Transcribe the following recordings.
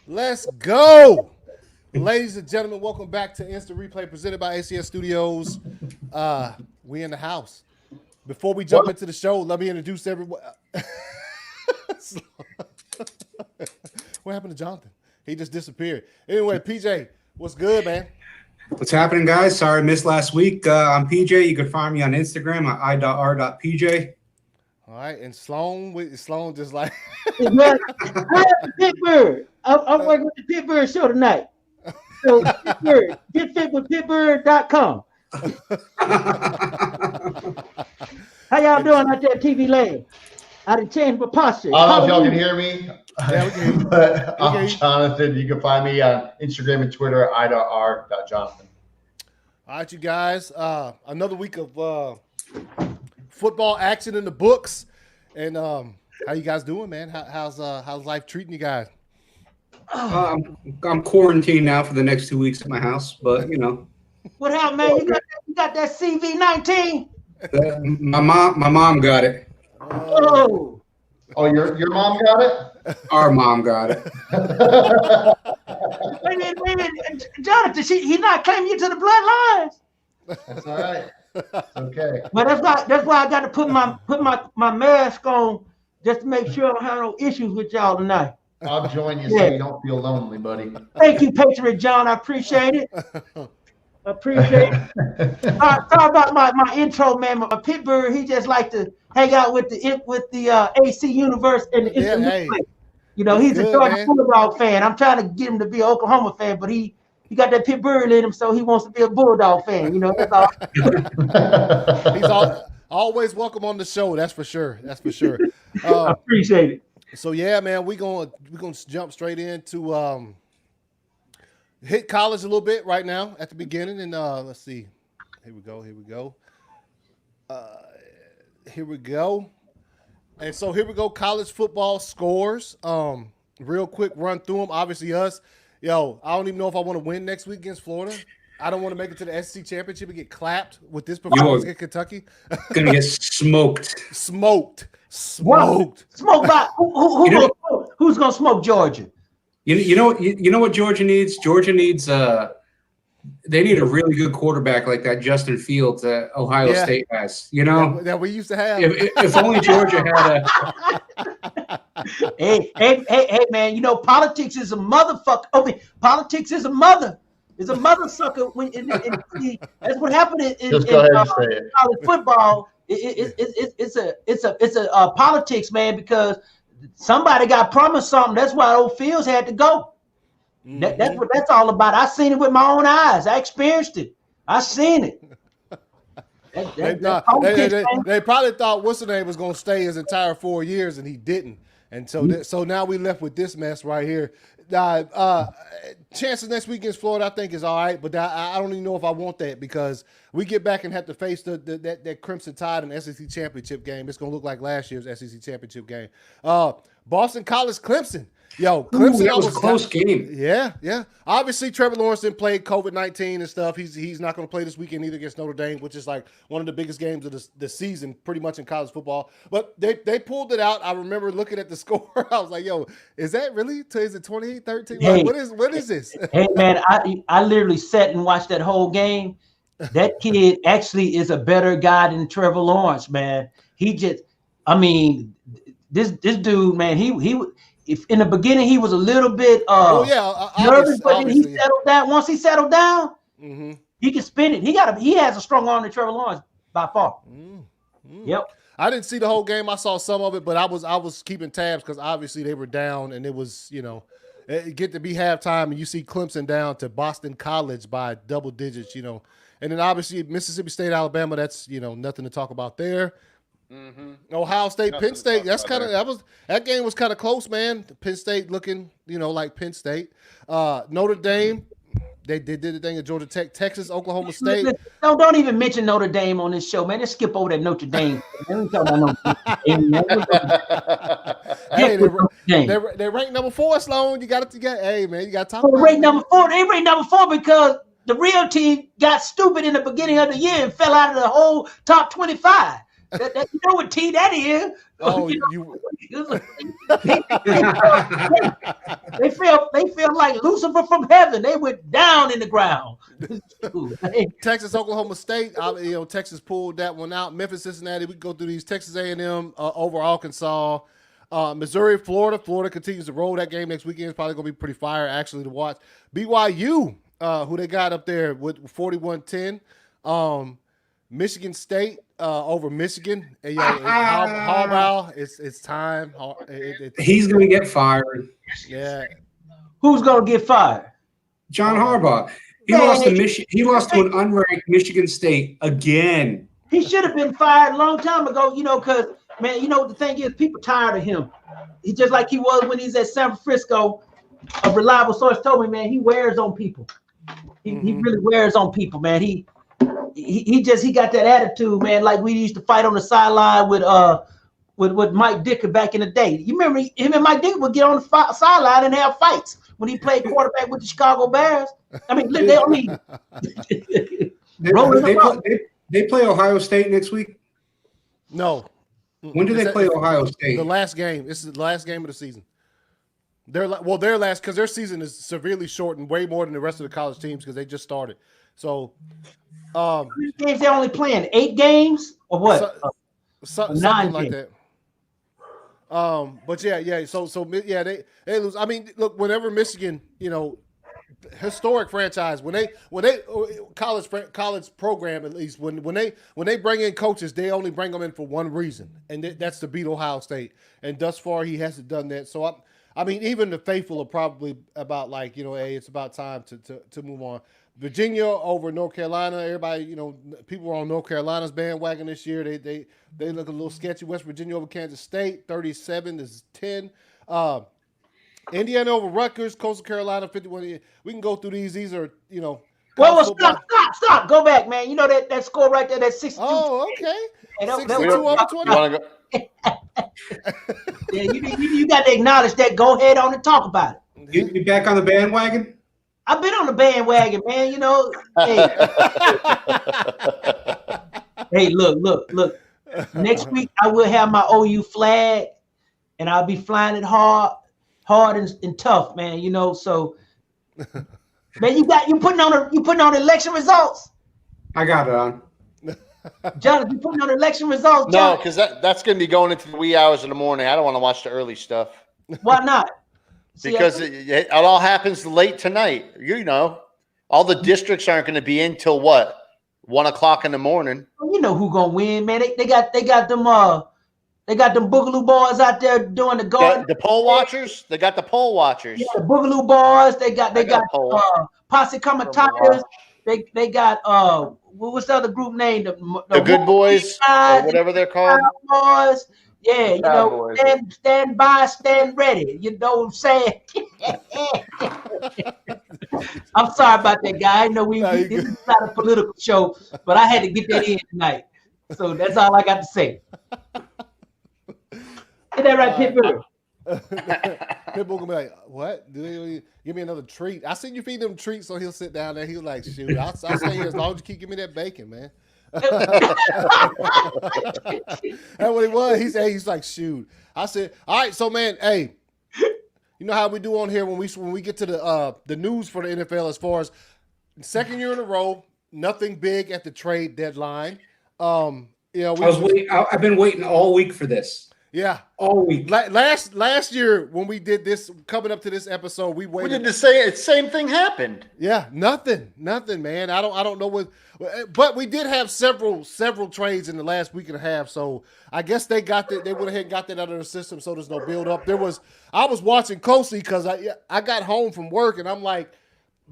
Let's go. Ladies and gentlemen, welcome back to Instant Replay presented by ACS Studios. We in the house. Before we jump into the show, let me introduce everyone. What happened to Jonathan? He just disappeared. Anyway, PJ, what's good, man? What's happening, guys? Sorry I missed last week. I'm PJ. You can find me on Instagram at i.r.pj. All right, and Sloan just like Pittsburgh. I'm working with the Pittsburgh show tonight. So Pittsburgh, get fit with Pittsburgh.com. How y'all doing out there, TV land? I done changed my posture. I don't know if y'all can hear me. Yeah, we can hear you. But I'm Jonathan. You can find me on Instagram and Twitter at i.r.jonathan. All right, you guys. Another week of football action in the books. And how you guys doing, man? How's life treating you guys? I'm quarantined now for the next 2 weeks at my house, but you know. What happened, man? You got that CV-19? My mom got it. Oh, your mom got it? Our mom got it. wait a minute. Jonathan, he's not claiming you to the bloodlines. That's all right. Okay. But that's why I got to put my mask on just to make sure I don't have no issues with y'all tonight. I'll join you so you don't feel lonely, buddy. Thank you, Patriot John. I appreciate it. Sorry about my intro, man. My Pittsburgh, he just like to hang out with the AC universe and the hey. You know, he's a Georgia Bulldog fan. I'm trying to get him to be an Oklahoma fan, but he got that Pittsburgh in him, so he wants to be a Bulldog fan. You know, that's all. He's always welcome on the show. That's for sure. I appreciate it. So yeah, man, we're gonna jump straight into hit college a little bit right now at the beginning, and let's see. Here we go. And so here we go. College football scores. Real quick run through them. Obviously, us. Yo, I don't even know if I want to win next week against Florida. I don't want to make it to the SEC championship and get clapped with this performance against Kentucky. Gonna get smoked. Smoked by who's gonna smoke Georgia? You know what Georgia needs? Georgia needs they need a really good quarterback like that Justin Fields that Ohio State has. You know that we used to have. If only Georgia had a. Hey, man! You know politics is a motherfucker. Politics is a mother. It's a mother sucker. That's what happened in college football. It's a politics, man, because somebody got promised something. That's why old Fields had to go. Mm-hmm. That's what that's all about. I seen it with my own eyes. I experienced it. I seen it. They probably thought what's the name was going to stay his entire 4 years, and he didn't. And so, so now we left with this mess right here. Chances next week against Florida, I think, is all right, but I don't even know if I want that because we get back and have to face that Crimson Tide in the SEC championship game. It's going to look like last year's SEC championship game. Boston College, Clemson. Yo, Clemson. That was a close game. Yeah. Obviously, Trevor Lawrence didn't play COVID-19 and stuff. He's not going to play this weekend either against Notre Dame, which is like one of the biggest games of the season, pretty much in college football. But they pulled it out. I remember looking at the score. I was like, yo, is that really? Is it 28-13? Hey, what is this? Hey, man, I literally sat and watched that whole game. That kid actually is a better guy than Trevor Lawrence, man. This dude, man, if in the beginning he was a little bit nervous, but then he settled down. Once he settled down, he can spin it. He has a strong arm than Trevor Lawrence by far. Yep. I didn't see the whole game. I saw some of it, but I was keeping tabs because obviously they were down, and it was get to be halftime, and you see Clemson down to Boston College by double digits, and then obviously Mississippi State, Alabama. That's nothing to talk about there. Mm-hmm. Ohio State, Penn State. That game was kind of close, man. Penn State looking, like Penn State. Notre Dame, they did the thing at Georgia Tech, Texas, Oklahoma State. Don't even mention Notre Dame on this show, man. Just skip over that Notre Dame. Hey, they ranked number 4, Sloan. You got. Hey, man, you got to talk about it. They ranked number 4 because the real team got stupid in the beginning of the year and fell out of the whole top 25. You know what team that is? Oh, They feel like Lucifer from heaven. They went down in the ground. Texas, Oklahoma State. Texas pulled that one out. Memphis, Cincinnati. We can go through these. Texas A&M over Arkansas. Missouri, Florida. Florida continues to roll. That game next weekend is probably going to be pretty fire, actually, to watch. BYU, who they got up there with 41-10. Michigan State over Michigan. And, Harbaugh, it's time. He's going to get fired. Yeah. Who's going to get fired? John Harbaugh. He lost to an unranked Michigan State again. He should have been fired a long time ago, because, man, the thing is, people tired of him. He just like he was when he's at San Francisco. A reliable source told me, man, he wears on people. He really wears on people, man. He got that attitude, man, like we used to fight on the sideline with Mike Dicker back in the day. You remember him and Mike Dicker would get on the sideline and have fights when he played quarterback with the Chicago Bears. They play Ohio State next week? No. When do they play Ohio State? The last game. This is the last game of the season. Their last, because their season is severely shortened, way more than the rest of the college teams because they just started. So, how many games they only playing? 8 games or what? Something like that. But yeah. So they lose. I mean, look, whenever Michigan, historic franchise, when they college program, at least when they bring in coaches, they only bring them in for one reason, and that's to beat Ohio State. And thus far, he hasn't done that. So I mean, even the faithful are probably about like, hey, it's about time to move on. Virginia over North Carolina. Everybody, people were on North Carolina's bandwagon this year. They look a little sketchy. West Virginia over Kansas State, 37-10. Indiana over Rutgers, Coastal Carolina, 51. We can go through these. These are, Well, stop. Go back, man. You know that score right there, that's 62. Oh, okay. 62 over 20. You want to go? Yeah, you got to acknowledge that. Go ahead on and talk about it. You back on the bandwagon? I've been on the bandwagon, man. Hey, look. Next week I will have my OU flag, and I'll be flying it hard and tough, man. So, man, you putting on election results. I got it on. Jonathan, you putting on election results? No, because that's going to be going into the wee hours in the morning. I don't want to watch the early stuff. Why not? Because it all happens late tonight. All the districts aren't going to be in till what? 1 o'clock in the morning. You know who gonna win, man? They got them Boogaloo boys out there doing the garden. The poll watchers. They got the poll watchers. Yeah, the Boogaloo boys. They got Posse Comitatus. They got what's the other group name? The Good Boys, or whatever they're called. Boys. Yeah, stand by, stand ready. You know what I'm saying? I'm sorry about that, guy. I know this is not a political show, but I had to get that in tonight. So that's all I got to say. Is that right, Pitbull? Pitbull gonna be like, what? Give me another treat. I seen you feed him treats, so he'll sit down there. He'll like, shoot, I'll stay here as long as you keep giving me that bacon, man. That's what he was. He's like, shoot. I said, all right, so man, hey, you know how we do on here when we get to the news for the NFL as far as second year in a row, nothing big at the trade deadline. I've been waiting all week for this. Yeah, all week. Last year when we did this, coming up to this episode, we waited. We did the same thing happened. Yeah, nothing, man. I don't know what, but we did have several trades in the last week and a half. So I guess they went ahead and got that out of the system, so there's no build up. I was watching closely because I got home from work and I'm like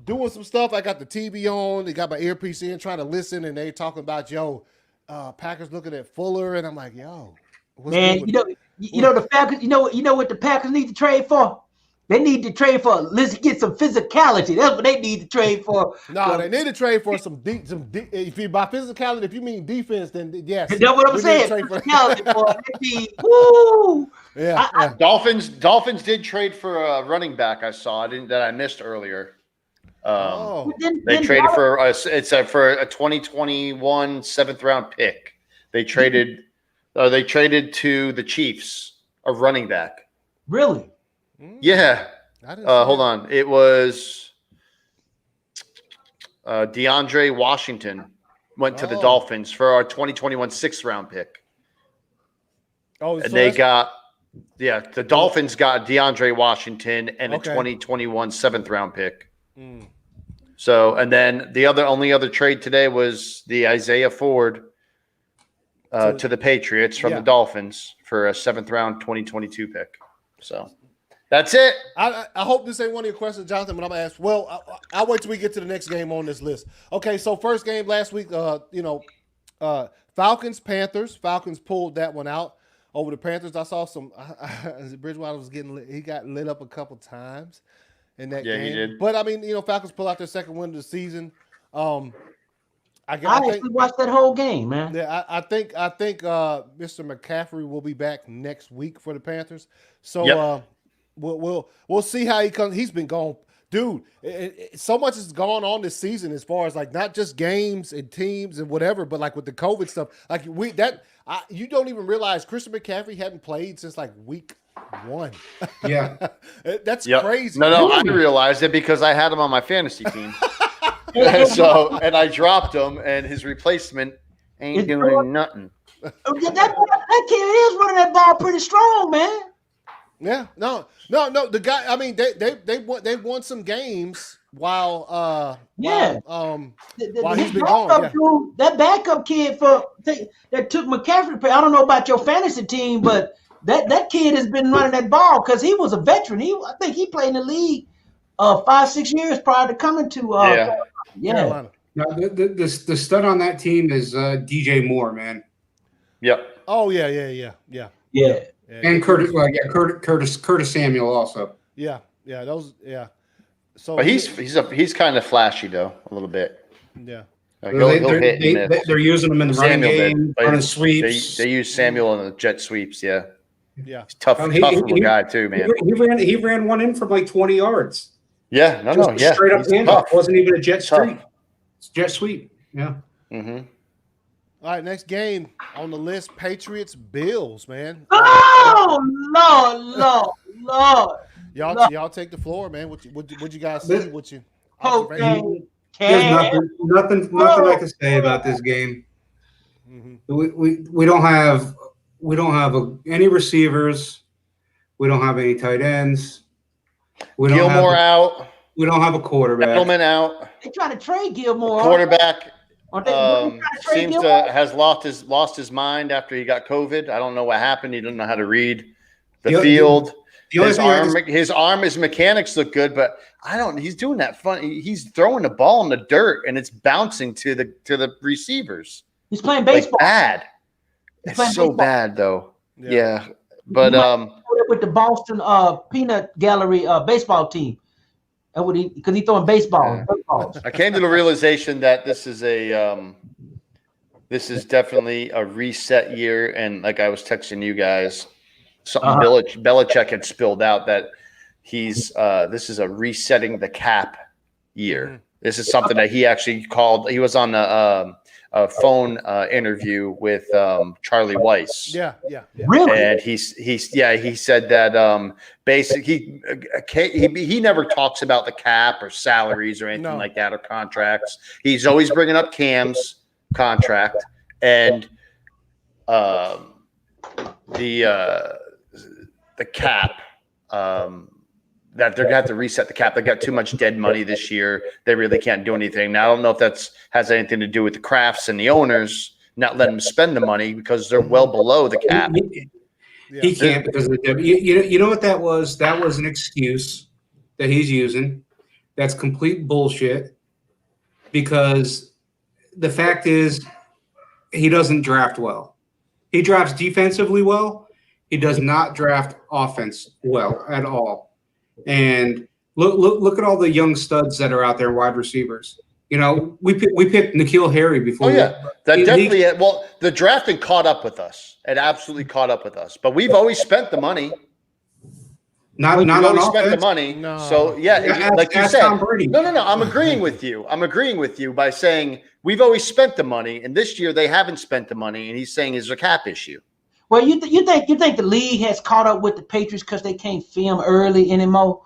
doing some stuff. I got the TV on, they got my earpiece in, trying to listen, and they talking about Packers looking at Fuller, and I'm like, yo. Man, the Packers. You know what the Packers need to trade for? They need to trade for. Let's get some physicality. That's what they need to trade for. No, they need to trade for some deep. If you by physicality, if you mean defense, then yes. That's what I'm saying. Physicality for. Woo. Yeah. Dolphins did trade for a running back. I saw that I missed earlier. They traded for a 2021 7th round pick. They traded. They traded to the Chiefs a running back. Really? Yeah. Hold on. It was DeAndre Washington went to the Dolphins for our 2021 6th-round pick. Oh, and they got the Dolphins got DeAndre Washington and a 2021 7th-round pick. So, and then the only other trade today was the Isaiah Ford to the Patriots from the Dolphins for a 7th-round 2022 pick. So that's it. I hope this ain't one of your questions, Jonathan, but I'm gonna ask. Well, I'll wait till we get to the next game on this list. Okay, so first game last week, Falcons Panthers. Falcons pulled that one out over the Panthers. I saw some. Bridgewater was he got lit up a couple times in that game. Yeah, he did. But I mean, Falcons pull out their second win of the season. I actually watched that whole game, man. Yeah, I think Mr. McCaffrey will be back next week for the Panthers. So we'll see how he comes. He's been gone, dude. So much has gone on this season as far as like not just games and teams and whatever, but like with the COVID stuff. Like you don't even realize Christian McCaffrey hadn't played since like week 1. Yeah, that's crazy. No, I realized it because I had him on my fantasy team. And I dropped him, and his replacement ain't doing nothing. That kid is running that ball pretty strong, man. Yeah, no. The guy. I mean, they won some games while he's been gone. Dude, that backup kid that took McCaffrey. I don't know about your fantasy team, but that kid has been running that ball because he was a veteran. I think he played in the league 5-6 years prior to coming to Carolina. No, the stud on that team is DJ Moore, man. Yep. Oh yeah. And Curtis Samuel also. Yeah. So, but he's kind of flashy though, a little bit. Yeah. They're using him in the running game, running sweeps. They use Samuel in the jet sweeps. Yeah. He's tough little guy too, man. He ran one in from like 20 yards. Yeah, straight up handoff. Wasn't even a jet sweep. It's jet sweep. Yeah. Mm-hmm. All right, next game on the list: Patriots Bills. Man. Oh Lord. Y'all take the floor, man. What you guys see? There's nothing I can say about this game. Mm-hmm. We don't have any receivers. We don't have any tight ends. Gilmore out. We don't have a quarterback. Edelman out. They trying to trade Gilmore. Quarterback has lost his mind after he got COVID. I don't know what happened. He didn't know how to read the field. His arm, his mechanics look good, but he's doing that fun. He's throwing the ball in the dirt and it's bouncing to the receivers. He's playing baseball. Like bad. It's so bad though. Yeah. But with the Boston Peanut Gallery baseball team. Because he's throwing baseball. I came to the realization that this is definitely a reset year, and like I was texting you guys, something Belichick had spilled out that this is a resetting the cap year. Mm-hmm. This is something that he actually called. He was on a phone interview with Charlie Weiss. Yeah. Really? And he said that basically he never talks about the cap or salaries or anything like that or contracts. He's always bringing up Cam's contract and the cap. That they're going to have to reset the cap. They got too much dead money this year. They really can't do anything. Now, I don't know if has anything to do with the Crafts and the owners not letting them spend the money because they're well below the cap. He can't because of the you know what that was? That was an excuse that he's using. That's complete bullshit because the fact is he doesn't draft well. He drafts defensively well. He does not draft offense well at all. And look at all the young studs that are out there, wide receivers. We picked N'Keal Harry before. Oh yeah, the drafting caught up with us. It absolutely caught up with us. But we've always spent the money. We've always spent the money. No. So like you said, no. I'm agreeing with you. I'm agreeing with you by saying we've always spent the money, and this year they haven't spent the money, and he's saying it's a cap issue. Well, you think the league has caught up with the Patriots because they can't film early anymore?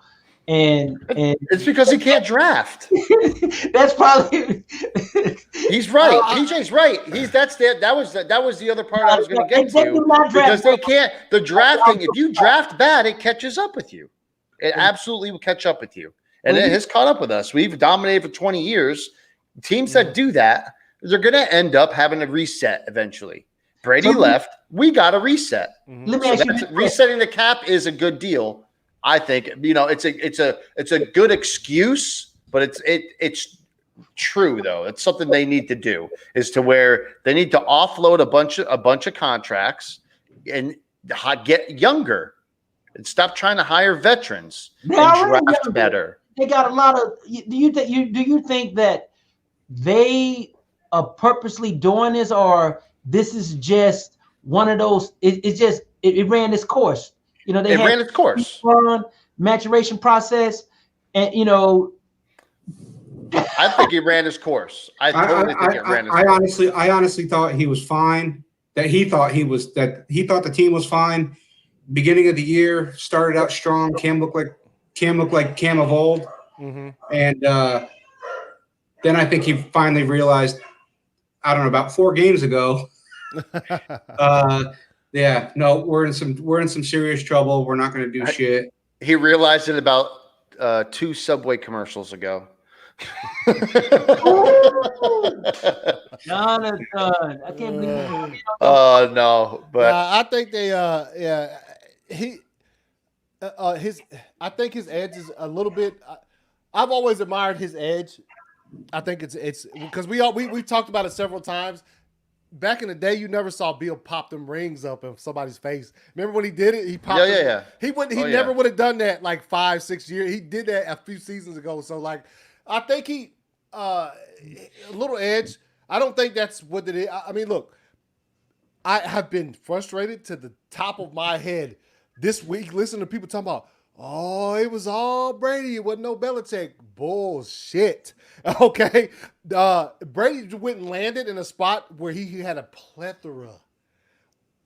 And it's because he can't draft. That's probably. He's right. PJ's right. That was the other part I was going to get to, because they can't. The drafting. If you draft bad, it catches up with you. It absolutely will catch up with you, and it has caught up with us. We've dominated for 20 years. Teams that do that, they're going to end up having a reset eventually. Brady left. We got a reset. Let me ask you, resetting the cap is a good deal. I think, it's a good excuse, but it's true though. It's something they need to do, is to where they need to offload a bunch of contracts and get younger and stop trying to hire veterans and draft better. They got a lot of. Do you think that they are purposely doing this, or this is just one of those? It ran its course. They ran its course. Maturation process, and I think he ran his course. I honestly thought he was fine. That he thought the team was fine. Beginning of the year, started out strong. Cam looked like Cam of old, and then I think he finally realized, I don't know, about 4 games ago. Yeah, no, we're in some serious trouble. We're not going to do shit. He realized it about 2 Subway commercials ago. Jonathan, I can't believe it. Oh no, but I think they I think his edge is a little bit. I've always admired his edge. I think it's because we talked about it several times. Back in the day, you never saw Bill pop them rings up in somebody's face. Remember when he did it? He popped. Yeah. He never would have done that like 5-6 years. He did that a few seasons ago. So like, I think he a little edge. I don't think that's what it is. I mean, look, I have been frustrated to the top of my head this week. Listen to people talking about, oh, it was all Brady. It wasn't no Belichick. Bullshit. Okay. Brady went and landed in a spot where he had a plethora.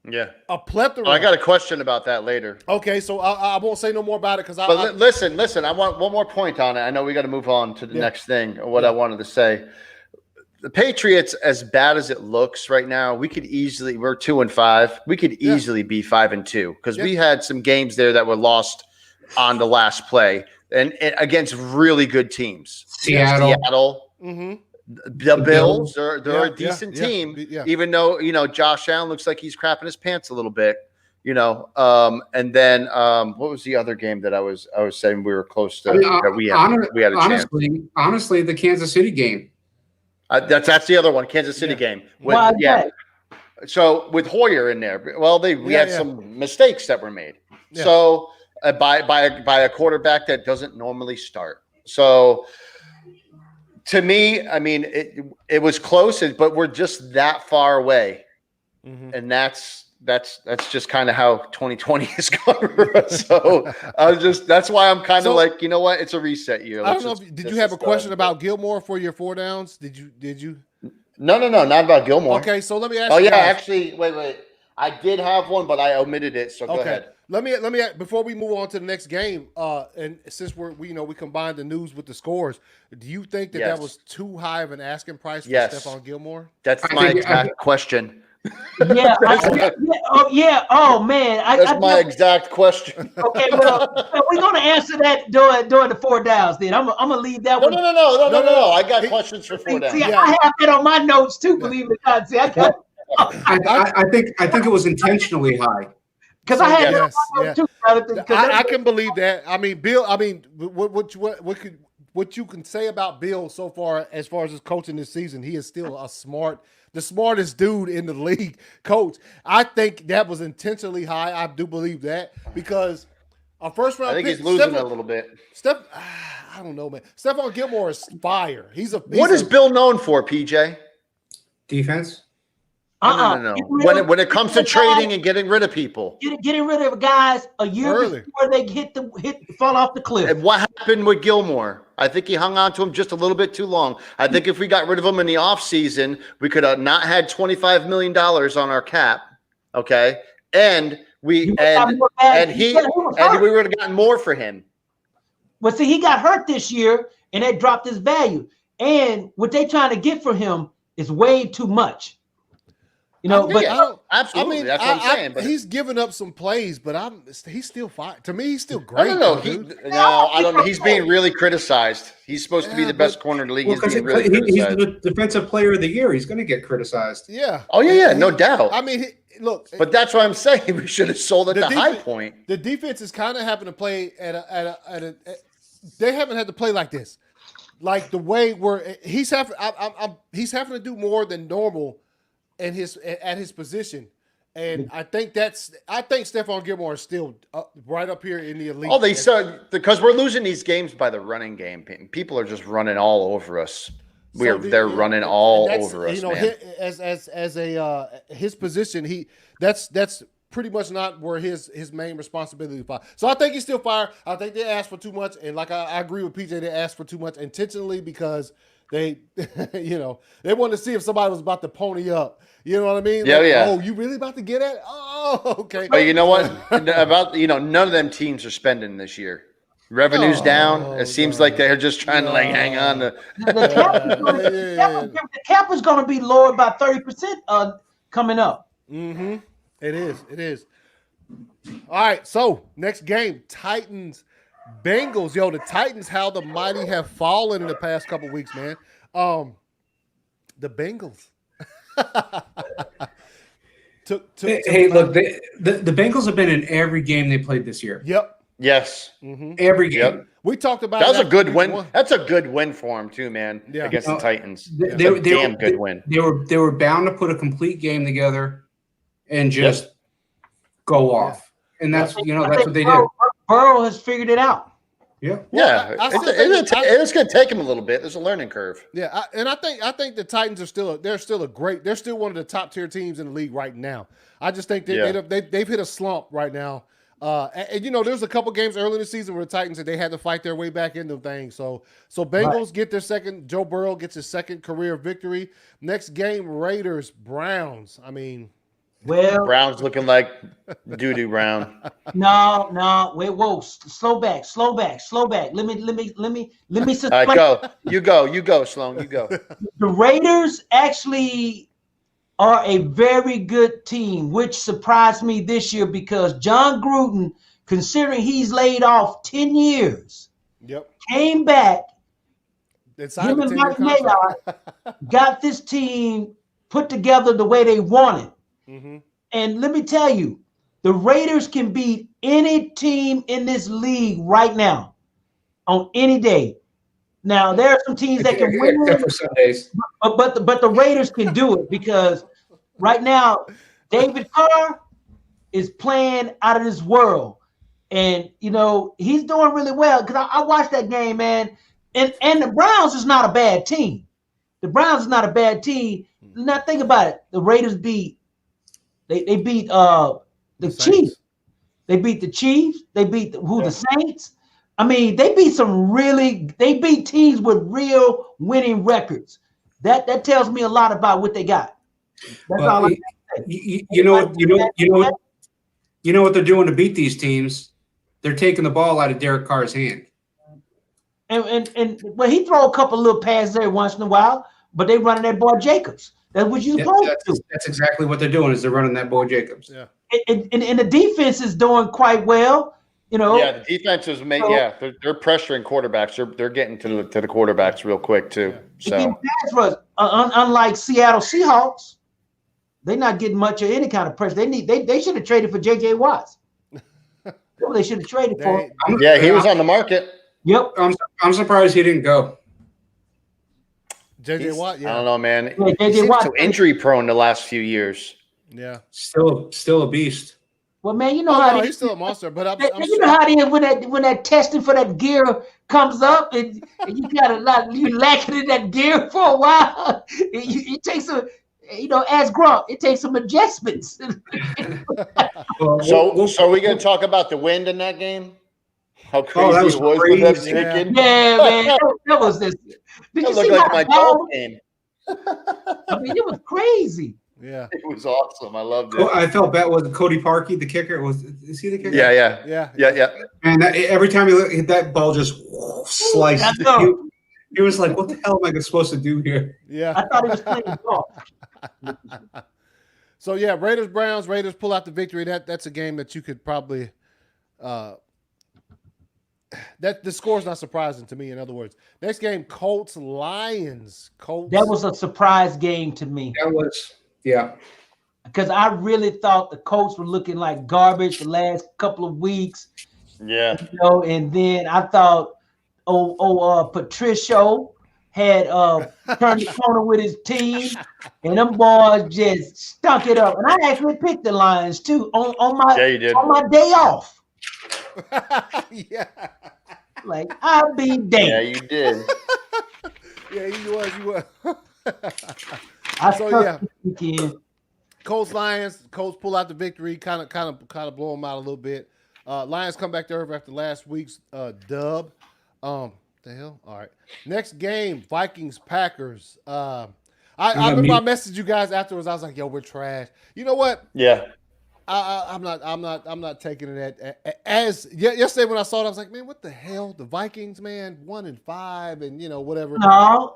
Yeah. A plethora. I got a question about that later. Okay, so I won't say no more about it because listen. I want one more point on it. I know we got to move on to the next thing. What I wanted to say. The Patriots, as bad as it looks right now, we're 2-5. We could easily be 5-2 because we had some games there that were lost on the last play and against really good teams. Seattle. Mm-hmm. The Bills, they're a decent team, even though, Josh Allen looks like he's crapping his pants a little bit, and then what was the other game that I was saying we were close to? We had a chance. Honestly, the Kansas City game. That's the other one, Kansas City game. So with Hoyer in there, we had some mistakes that were made. Yeah. So by a quarterback that doesn't normally start. So to me, I mean, it was close, but we're just that far away, and that's just kind of how 2020 is going for us. So that's why I'm kind of like, you know what, it's a reset year. I don't know. Did you have a question about Gilmore for your 4 downs? Did you? No, not about Gilmore. Okay, so let me ask. Oh yeah, actually, wait. I did have one, but I omitted it. So go ahead. Let me before we move on to the next game. And since we combined the news with the scores, do you think that was too high of an asking price for Stephon Gilmore? That's my exact question. Yeah. Oh man, that's my exact question. Okay, well, we're gonna answer that during the 4 downs. Then I'm gonna leave that one. No. I got questions for 4 downs. See, I have it on my notes too. Believe it or not. See, I got. I think it was intentionally high. Because I had I can believe that. I mean, Bill. I mean, what you can say about Bill so far as his coaching this season? He is still the smartest dude in the league. Coach, I think that was intentionally high. I do believe that because a first round. I think he's losing a little bit. I don't know, man. Stephon Gilmore is fire. What is Bill known for, PJ? Defense. No. When it comes to trading and getting rid of people, getting rid of guys a year before they fall off the cliff. And what happened with Gilmore? I think he hung on to him just a little bit too long. I think if we got rid of him in the offseason, we could have not had $25 million on our cap. Okay, and we would have gotten more for him. But see, he got hurt this year, and that dropped his value. And what they trying to get for him is way too much. You know, but absolutely. I mean, that's what I'm saying. But he's given up some plays, but he's still fine. To me, he's still great. No, I don't know. He's being really criticized. He's supposed to be the best corner in the league. Well, he's the defensive player of the year. He's going to get criticized. Yeah. Oh yeah, no doubt. I mean, look. But that's what I'm saying. We should have sold at the high point. The defense is kind of having to play at a. They haven't had to play like this, like the way where he's having. He's having to do more than normal. At his position, and I think Stephon Gilmore is still right up here in the elite. Oh, they said because we're losing these games by the running game. People are just running all over us. They're running all over us. You know, man. His position, that's pretty much not where his main responsibility is. So I think he's still fired. I think they asked for too much, and like I agree with PJ, they asked for too much intentionally because they, they wanted to see if somebody was about to pony up. You know what I mean? Yeah. Oh, you really about to get at? Oh, okay. But you know what? None of them teams are spending this year. Revenue's down. It seems like they're just trying to hang on to. The cap is going to be lowered by 30% coming up. Mm-hmm. It is. All right. So next game, Titans. Bengals, the Titans, how the mighty have fallen in the past couple weeks, man. The Bengals. Look, the Bengals have been in every game they played this year. Yep. Yes. Mm-hmm. Every game. Yep. We talked about that was a good win. That's a good win for them too, man. Yeah. Against the Titans. Good win. They were bound to put a complete game together and just go off. And that's that's what they did. Burrow has figured it out. Yeah. Yeah. It's going to take him a little bit. There's a learning curve. Yeah. I think the Titans are still one of the top tier teams in the league right now. I just think they've hit a slump right now. And there's a couple games early in the season where the Titans they had to fight their way back into things. So Bengals get their second. Joe Burrow gets his second career victory. Next game, Raiders, Browns. I mean, well, Brown's looking like doo-doo Brown. No, wait, whoa, slow back. Let me. All right, go. You go, Sloan. You go. The Raiders actually are a very good team, which surprised me this year because John Gruden, considering he's laid off 10 years, came back. Him and Mike Mayock got this team put together the way they wanted. Mm-hmm. And let me tell you, the Raiders can beat any team in this league right now on any day. Now, there are some teams that can win, except for Sundays. But the Raiders can do it because right now, David Carr is playing out of this world. And, he's doing really well because I watched that game, man. And the Browns is not a bad team. Now, think about it. The Raiders beat They beat the Chiefs. They beat the Chiefs. They beat the Saints. I mean, they beat teams with real winning records. That tells me a lot about what they got. That's all I can say. You know what they're doing to beat these teams? They're taking the ball out of Derek Carr's hand. And well, he throw a couple little passes every once in a while, but they running that boy Jacobs. That's what you're supposed to do. That's exactly what they're doing. Is they're running that boy Jacobs. Yeah. And the defense is doing quite well. Yeah, the defense is they're pressuring quarterbacks. They're getting to the quarterbacks real quick too. So unlike Seattle Seahawks, they're not getting much of any kind of pressure. They should have traded for J.J. Watts. They should have traded for him. Yeah, he was on the market. Yep. I'm surprised he didn't go. J.J. Watt, yeah. I don't know, man. Yeah, He's so injury prone the last few years. Yeah. Still a beast. Well, man, he's still a monster. But I'm you know how it is when that testing for that gear comes up and you got you lacking in that gear for a while. It takes some, as Gronk, it takes some adjustments. So are we going to talk about the wind in that game? How crazy that was it was crazy. with them shaking? Yeah, man, that was this. Did you That see looked like how my ball? dog game. I mean, it was crazy. Yeah, it was awesome. I loved it. I felt bad. Was Cody Parkey the kicker? Is he the kicker? Yeah. And every time he hit that ball, just sliced. He was like, "What the hell am I supposed to do here?" Yeah, I thought he was playing golf. So yeah, Raiders Browns. Raiders pull out the victory. That's a game that you could probably. That the score's not surprising to me. In other words, next game, Colts Lions. Colts. That was a surprise game to me. That was, yeah. Because I really thought the Colts were looking like garbage the last couple of weeks. Yeah. And then I thought, Patricio had turned the corner with his team, and them boys just stunk it up. And I actually picked the Lions too on my day off. Yeah. Like, I'll be damned. Yeah, you did. Yeah, you was. Weekend. Colts Lions. Colts pull out the victory. Kind of blow them out a little bit. Lions come back to earth after last week's dub. The hell? All right. Next game, Vikings Packers. I remember I messaged you guys afterwards. I was like, "Yo, we're trash." You know what? Yeah. I'm not taking it as yesterday when I saw it. I was like, "Man, what the hell? The Vikings, man, 1-5, and whatever." No.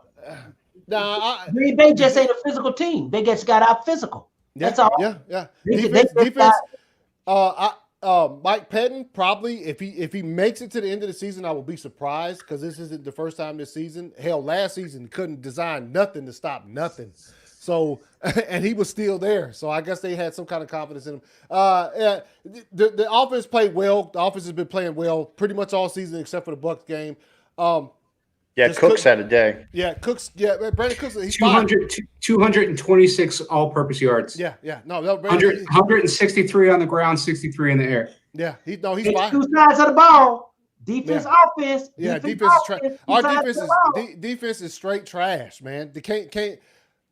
Green Bay just ain't a physical team. They just got out physical. That's all. Yeah. Defense. Mike Pettin probably if he makes it to the end of the season, I will be surprised because this isn't the first time this season. Hell, last season couldn't design nothing to stop nothing. So and he was still there. So I guess they had some kind of confidence in him. The offense played well. The offense has been playing well pretty much all season except for the Bucs game. Cooks had a day. Yeah, Cooks. Yeah, Brandon Cooks. He's 226 all-purpose yards. Yeah. No, 163 on the ground, 63 in the air. Yeah, he's fine. Two sides of the ball. Defense, offense. Yeah, defense is trash. Our defense is straight trash, man. They can't.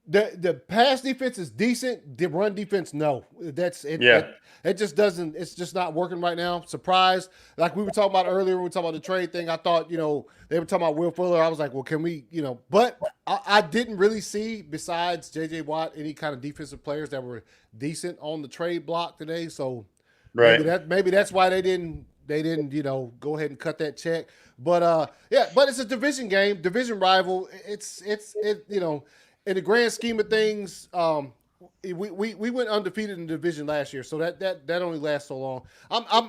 The pass defense is decent. The run defense, no. That's it. Yeah. It just doesn't. It's just not working right now. Surprised, like we were talking about earlier. When we were talking about the trade thing. I thought, they were talking about Will Fuller. I was like, well, can we, But I didn't really see, besides J.J. Watt, any kind of defensive players that were decent on the trade block today. So maybe that's why they didn't go ahead and cut that check. But but it's a division game, division rival. It's in the grand scheme of things. We went undefeated in the division last year, so that only lasts so long.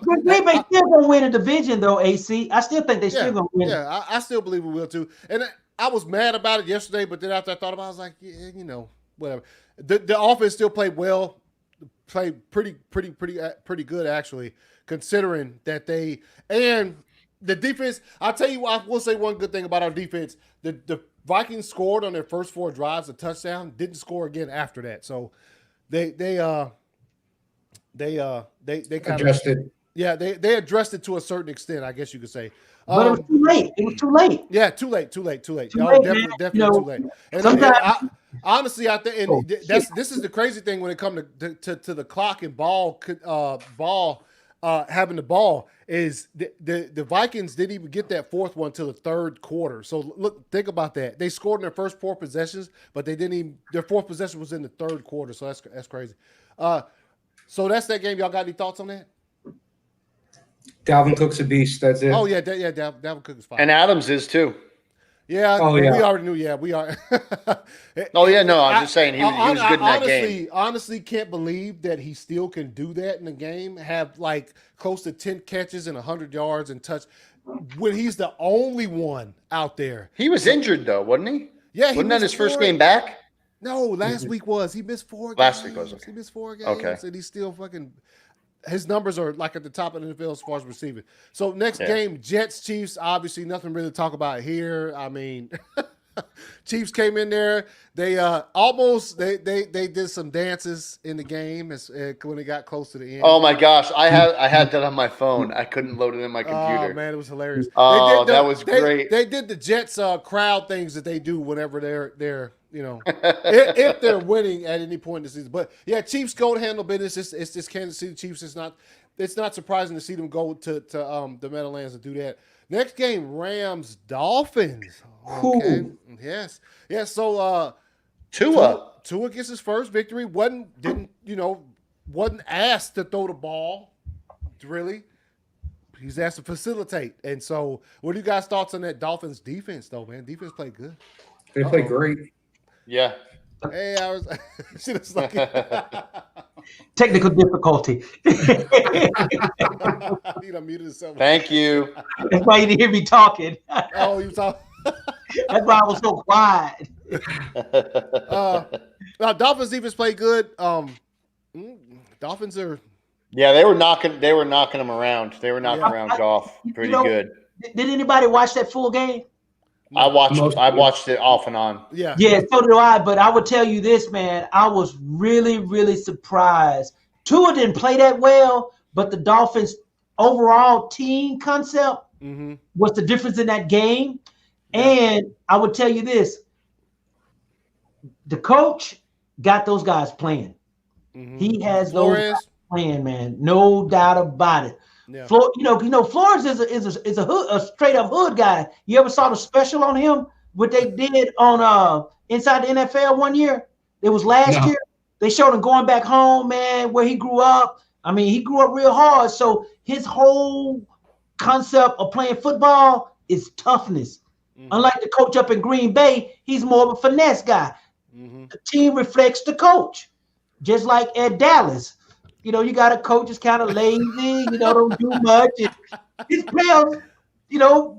Green Bay still gonna win a division though, AC. I still think they still gonna win. Yeah, I still believe we will too. And I was mad about it yesterday, but then after I thought about it, I was like, whatever. The offense still played well, played pretty good actually, considering that the defense. I'll tell you, I will say one good thing about our defense. The Vikings scored on their first 4 drives a touchdown, didn't score again after that. So they kind of adjusted. Yeah, they addressed it to a certain extent, I guess you could say. But it was too late. It was too late. Yeah, too late. Definitely too late. And honestly, I think this is the crazy thing when it comes to the clock and ball having the ball is the Vikings didn't even get that fourth one till the third quarter. So look, think about that. They scored in their first 4 possessions, but they didn't even. Their fourth possession was in the third quarter. So that's crazy. So that's that game. Y'all got any thoughts on that? Dalvin Cook's a beast. That's it. Oh yeah, Dalvin Cook is fine. And Adams is too. Yeah, we already knew. Yeah, we are. Oh yeah, no, I'm just saying he was good in that game. Honestly, can't believe that he still can do that in the game. Have like close to 10 catches and 100 yards and touch when he's the only one out there. He was injured though, wasn't he? Yeah, wasn't that his first game back? No, last week was. He missed 4 games. Last week was. Okay. He missed 4 games, okay. And he's still fucking. His numbers are like at the top of the NFL as far as receiving. So next game, Jets Chiefs. Obviously, nothing really to talk about here. I mean, Chiefs came in there. They they did some dances in the game when it got close to the end. Oh my gosh, I had that on my phone. I couldn't load it in my computer. Oh man, it was hilarious. That was great. They did the Jets crowd things that they do whenever they're if they're winning at any point in the season. But yeah, Chiefs go to handle business. It's just Kansas City Chiefs. It's not surprising to see them go to the Meadowlands and do that. Next game, Rams Dolphins. Okay. Yes. So Tua Tua gets his first victory. Wasn't asked to throw the ball, really. He's asked to facilitate. And so, what are you guys' thoughts on that Dolphins defense, though, man? Defense played good. They played great. Yeah. Hey, I was she was like technical difficulty. I need to mute himself. Thank you. That's why you didn't hear me talking. Oh, you talking? That's why I was so quiet. Now, Dolphins defense played good. Dolphins are. Yeah, they were knocking them around. They were knocking around Goff pretty good. Did anybody watch that full game? I watched it off and on. Yeah, so do I. But I would tell you this, man. I was really, really surprised. Tua didn't play that well, but the Dolphins' overall team concept was the difference in that game. Yeah. And I would tell you this: the coach got those guys playing. He has those guys playing, man. No doubt about it. Yeah. Flores is a straight up hood guy. You ever saw the special on him? What they did on Inside the NFL one year? It was last year. They showed him going back home, man, where he grew up. I mean, he grew up real hard. So his whole concept of playing football is toughness. Unlike the coach up in Green Bay, he's more of a finesse guy. The team reflects the coach, just like at Dallas. You got a coach that's kind of lazy, don't do much. And his players,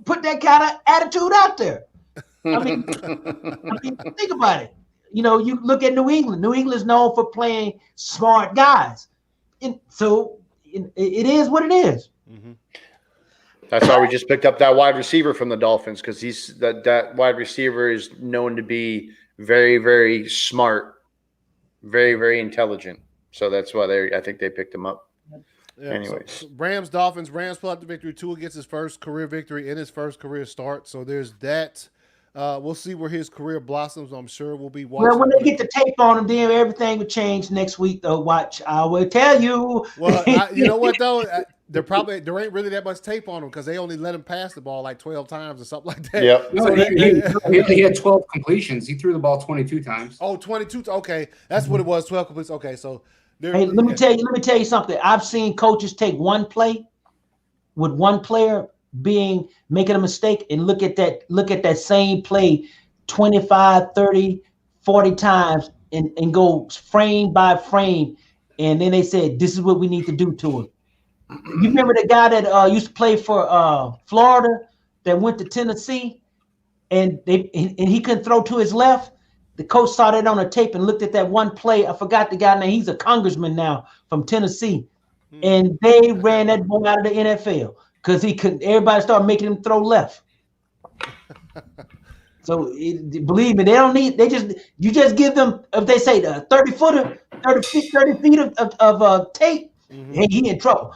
put that kind of attitude out there. I mean, think about it. You look at New England. New England's known for playing smart guys. And so it is what it is. That's why we just picked up that wide receiver from the Dolphins, because that wide receiver is known to be very, very smart, very, very intelligent. So that's why I think they picked him up. Yeah, anyways. So Rams, Dolphins. Rams pull out the victory. Tua gets his first career victory in his first career start. So there's that. We'll see where his career blossoms. I'm sure we'll be watching. Well, when they get the tape on him, then everything will change next week, though. Watch, I will tell you. Well, you know what, though? There ain't really that much tape on him because they only let him pass the ball like 12 times or something like that. Yep. No, he had 12 completions. He threw the ball 22 times. Oh, 22. Okay. That's what it was. 12 completions. Okay. So hey, let me tell you something. I've seen coaches take one play with one player making a mistake and look at that same play 25, 30, 40 times and go frame by frame. And then they said, this is what we need to do to him. You remember the guy that used to play for Florida that went to Tennessee and he couldn't throw to his left? The coach saw that on a tape and looked at that one play. I forgot the guy name. He's a congressman now from Tennessee. And they ran that boy out of the NFL because he couldn't. Everybody started making him throw left. So believe me, they don't need. You just give them, if they say the 30-footer, 30 feet of tape. Hey, he in trouble.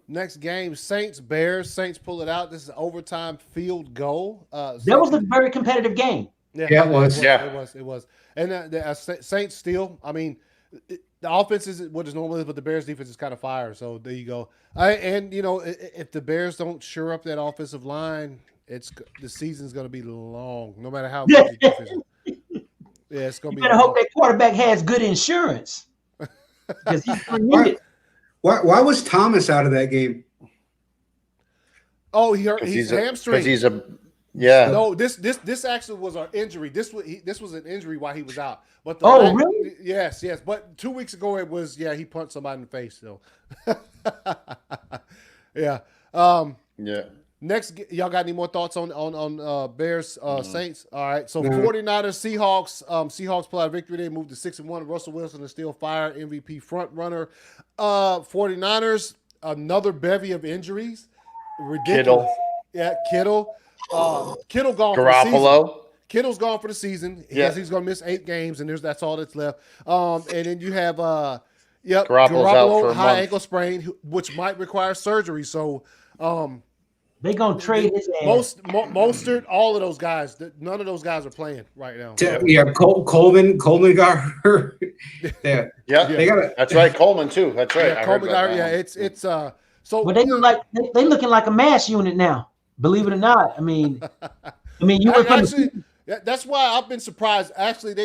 Next game, Saints Bears. Saints pull it out. This is an overtime field goal. That was a very competitive game. Yeah, it was. It was. And the Saints still. I mean, the offense is what is normal, but the Bears defense is kind of fire. So there you go. If the Bears don't shore up that offensive line, the season's going to be long. No matter how good the defense is. Yeah, it's going to be. You better hope that quarterback has good insurance. Why was Thomas out of that game? Oh, he's hamstring. Because he's no. This actually was an injury. This was an injury while he was out. But really? Yes. But 2 weeks ago it was he punched somebody in the face. So yeah. Yeah. Next, y'all got any more thoughts on Bears Saints? All right, so 49ers Seahawks. Seahawks pull out victory. They moved to 6-1. Russell Wilson is still fire MVP front runner. 49ers, another bevy of injuries. Ridiculous. Kittle. Kittle gone. Garoppolo. For the season. Kittle's gone for the season. He's going to miss 8 games, and that's all that's left. And then you have Garoppolo's out for a high month. Ankle sprain, which might require surgery. So. They're going to trade his ass. Mostert, all of those guys. None of those guys are playing right now. Yeah, Coleman got hurt. Yeah. They got it. That's right, Coleman too. That's right. Yeah, Coleman got hurt. Yeah, it's so. But they looking like a mass unit now. Believe it or not. I mean, you went from That's why I've been surprised. Actually,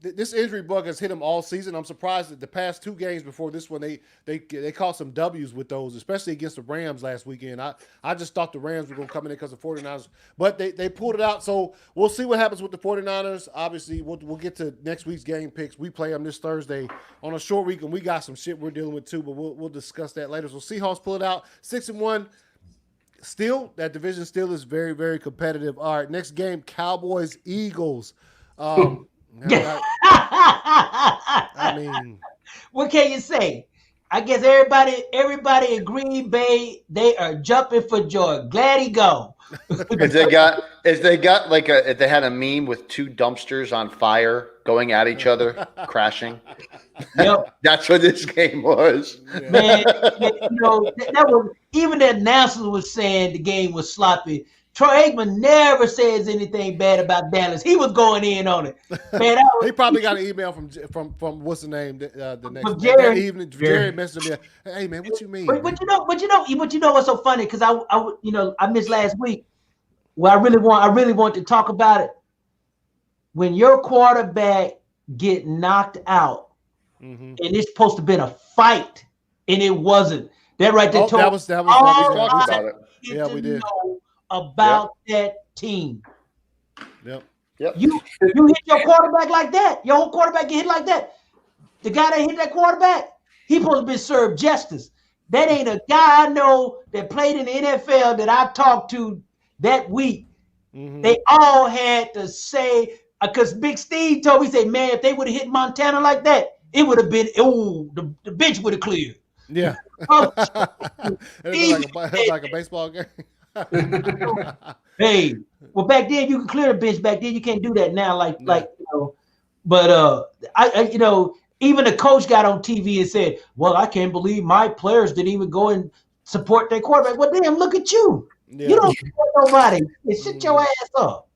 this injury bug has hit them all season. I'm surprised that the past 2 games before this one, they caught some W's with those, especially against the Rams last weekend. I just thought the Rams were going to come in there because of 49ers, but they pulled it out. So we'll see what happens with the 49ers. Obviously, we'll get to next week's game picks. We play them this Thursday on a short week, and we got some shit we're dealing with too, but we'll discuss that later. So Seahawks pull it out, 6-1. Still, that division still is very, very competitive. All right, next game, Cowboys, Eagles. I mean, what can you say? I guess everybody in Green Bay, they are jumping for joy. Glad he gone. If they had a meme with 2 dumpsters on fire going at each other, crashing. Yep. That's what this game was. Man, that was, even the announcers was saying the game was sloppy. Troy Aikman never says anything bad about Dallas. He was going in on it. Man, he probably got an email from what's the name the next Jerry. that evening. Jerry messaged me, "Hey man, what you mean?" But you know what's so funny? Because I missed last week. Well, I really want to talk about it. When your quarterback get knocked out, and it's supposed to have been a fight, and it wasn't. That right there told that was talked about it. Yeah, we did. About that team. Yep. You hit your quarterback like that. Your own quarterback get hit like that. The guy that hit that quarterback, he supposed to be served justice. That ain't a guy I know that played in the NFL that I talked to that week. Mm-hmm. They all had to say, because Big Steve told me, he said, man, if they would have hit Montana like that, it would have been, the bench would have cleared. Yeah. It was like a baseball game. Hey, well, back then you could clear the bench. Back then you can't do that now. But even the coach got on TV and said, "Well, I can't believe my players didn't even go and support their quarterback." Well, damn, look at you. Yeah. You don't support nobody. Sit your ass up.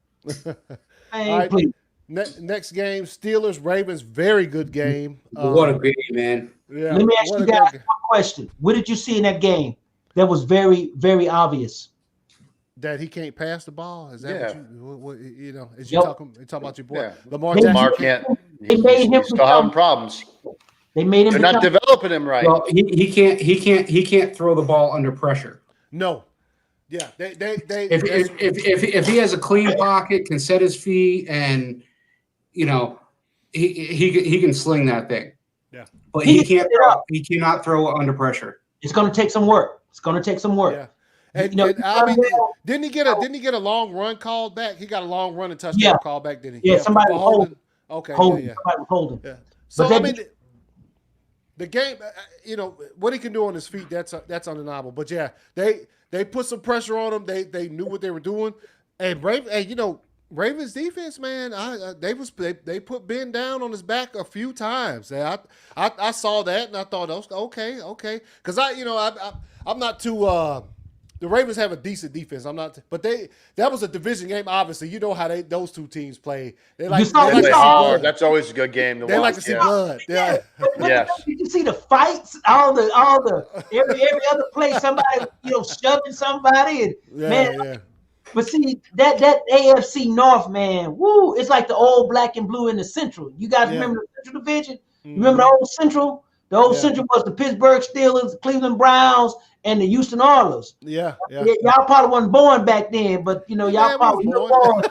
Right. Please. Next game, Steelers Ravens. Very good game. What a game, man. Yeah. Let me ask you guys one question. What did you see in that game that was very, very obvious? That he can't pass the ball? Is that what you is yep. you talking about your boy? Yeah. Lamar can't. He's still having problems. They made him. They're not developing him right. Well, he can't throw the ball under pressure. No. Yeah. If he has a clean pocket, can set his feet, and he can sling that thing. Yeah. But he cannot throw under pressure. It's going to take some work. Yeah. And I mean, didn't he get a long run called back? He got a long run and touchdown called back, didn't he? Yeah, somebody was holding. Okay, somebody was holding. Yeah. So I mean, the game, what he can do on his feet, that's undeniable. But yeah, they put some pressure on him. They knew what they were doing, and Ravens defense, man, they put Ben down on his back a few times. I saw that and I thought, okay, because I'm not too. The Ravens have a decent defense. But that was a division game. Obviously, you know how those 2 teams play. They play hard. That's always a good game. They like to see blood. Yeah. Yes. Did you see the fights? All the every other play, somebody shoving somebody. And, man. But see that AFC North, man, woo! It's like the old black and blue in the Central. You guys remember the Central Division? Mm-hmm. Remember the old Central? The old Central was the Pittsburgh Steelers, the Cleveland Browns, and the Houston Oilers. Yeah. Y'all probably wasn't born back then, but y'all probably were born.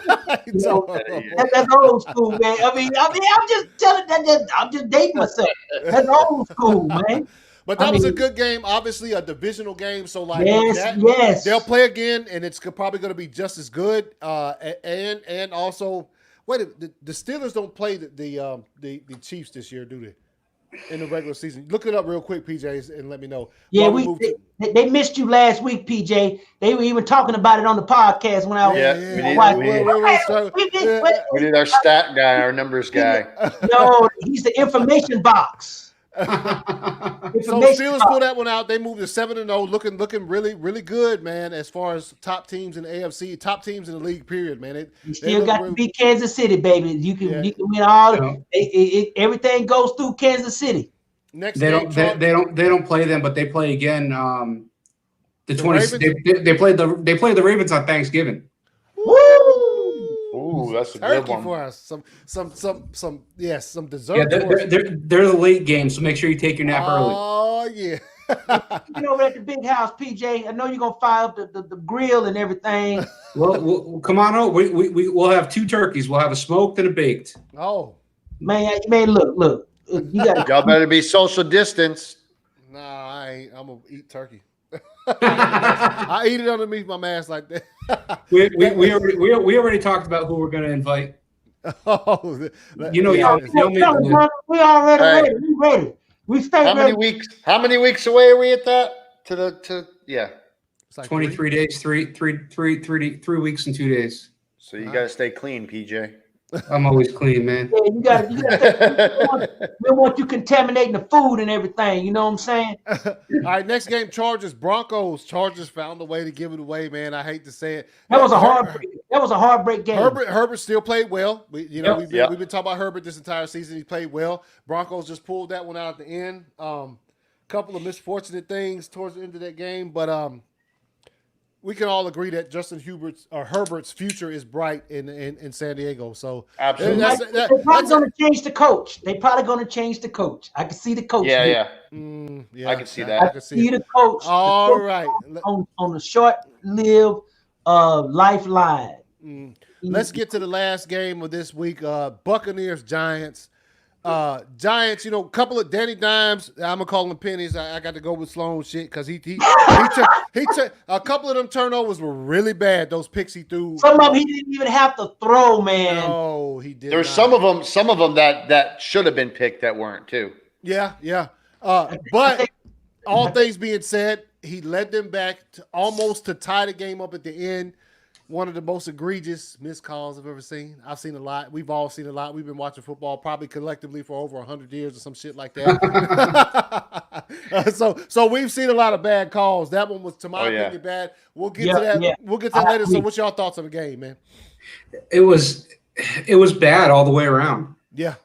That's old school, man. I mean, I'm just telling that. I'm just dating myself. That's old school, man. But that was a good game. Obviously, a divisional game. So yes, they'll play again, and it's probably going to be just as good. And also, the Steelers don't play the Chiefs this year, do they? In the regular season, look it up real quick, PJ, and let me know. Yeah, they missed you last week, PJ. They were even talking about it on the podcast when I was. We need our stat guy, our numbers guy. No, he's the information box. So Steelers pull that one out. They moved to 7-0, looking really, really good, man. As far as top teams in the AFC, top teams in the league, period, man. You still got to beat Kansas City, baby. You can win all. Everything goes through Kansas City. Next, they don't play them, but they play again. The 20. They play the Ravens on Thanksgiving. Woo! Ooh, that's a turkey good one. for us. Some dessert. Yeah, they're the late game, so make sure you take your nap early. Oh yeah. You know, at the big house, PJ. I know you're gonna fire up the grill and everything. Well, come on out. We'll have 2 turkeys. We'll have a smoked and a baked. Oh Man, look. You got Y'all better be social distance. nah, I ain't. I'm gonna eat turkey. I eat it underneath my mask like that. We already talked about who we're gonna invite. Oh, You know, yeah. we already ready. We ready. We stay How many ready. weeks? How many weeks away are we at that? Yeah. It's like 23 days, 3 weeks and 2 days. So you got to stay clean, PJ. I'm always clean, man. Yeah, you got. We want you contaminating the food and everything. You know what I'm saying? All right, next game, Chargers, Broncos. Chargers found a way to give it away, man. I hate to say it. That was a heartbreak game. Herbert still played well. We've been talking about Herbert this entire season. He played well. Broncos just pulled that one out at the end. Couple of misfortunate things towards the end of that game, but we can all agree that Justin Herbert's future is bright in San Diego. So absolutely, they're probably going to change the coach. They're probably going to change the coach. I can see the coach. Yeah. Yeah, I can see that. I can see the coach. All right, on a short-lived lifeline. Let's get to the last game of this week. Buccaneers, Giants. Giants, a couple of Danny Dimes. I'm gonna call them pennies. I got to go with Sloan shit because he took a couple of them turnovers were really bad. Those picks he threw. Some of them he didn't even have to throw, man. No, he did. There's some of them that should have been picked that weren't too. Yeah. But all things being said, he led them back almost to tie the game up at the end. One of the most egregious missed calls I've ever seen. I've seen a lot. We've all seen a lot. We've been watching football probably collectively for over 100 years or some shit like that. So we've seen a lot of bad calls. That one was, to my opinion, bad. We'll get to that. Yeah. We'll get to that later. So what's your thoughts on the game, man? It was bad all the way around. Yeah.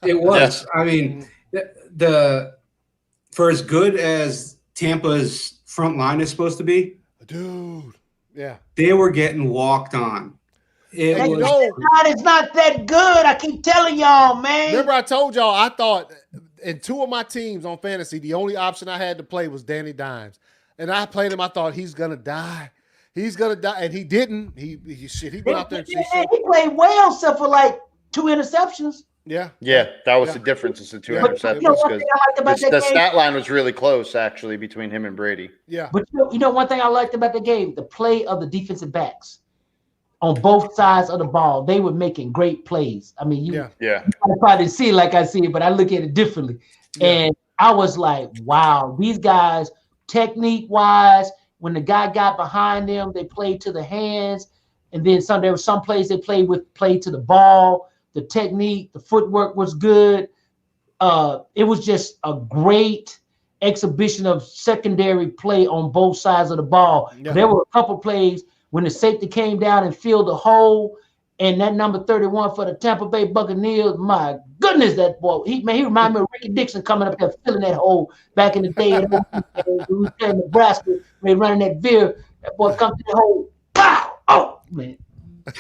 It was. I mean, for as good as Tampa's front line is supposed to be, dude. Yeah, they were getting walked on. It's not that good. I keep telling y'all, man. Remember, I told y'all I thought in 2 of my teams on fantasy, the only option I had to play was Danny Dimes, and I played him. I thought he's gonna die. He's gonna die, and he didn't. He went out there. He played well, except for like 2 interceptions. Yeah, that was the difference. It's the 2 interceptions because the stat line was really close, actually, between him and Brady. Yeah, but one thing I liked about the game, the play of the defensive backs on both sides of the ball. They were making great plays. I mean, you probably see it like I see it, but I look at it differently. Yeah. And I was like, wow, these guys, technique-wise, when the guy got behind them, they played to the hands, and then there were some plays they played to the ball. The technique, the footwork was good. It was just a great exhibition of secondary play on both sides of the ball. Yeah. There were a couple plays when the safety came down and filled the hole, and that number 31 for the Tampa Bay Buccaneers, my goodness, that boy, he reminded me of Ricky Dixon coming up there filling that hole back in the day in Nebraska, when running that veer. That boy come to the hole, pow! Oh, man.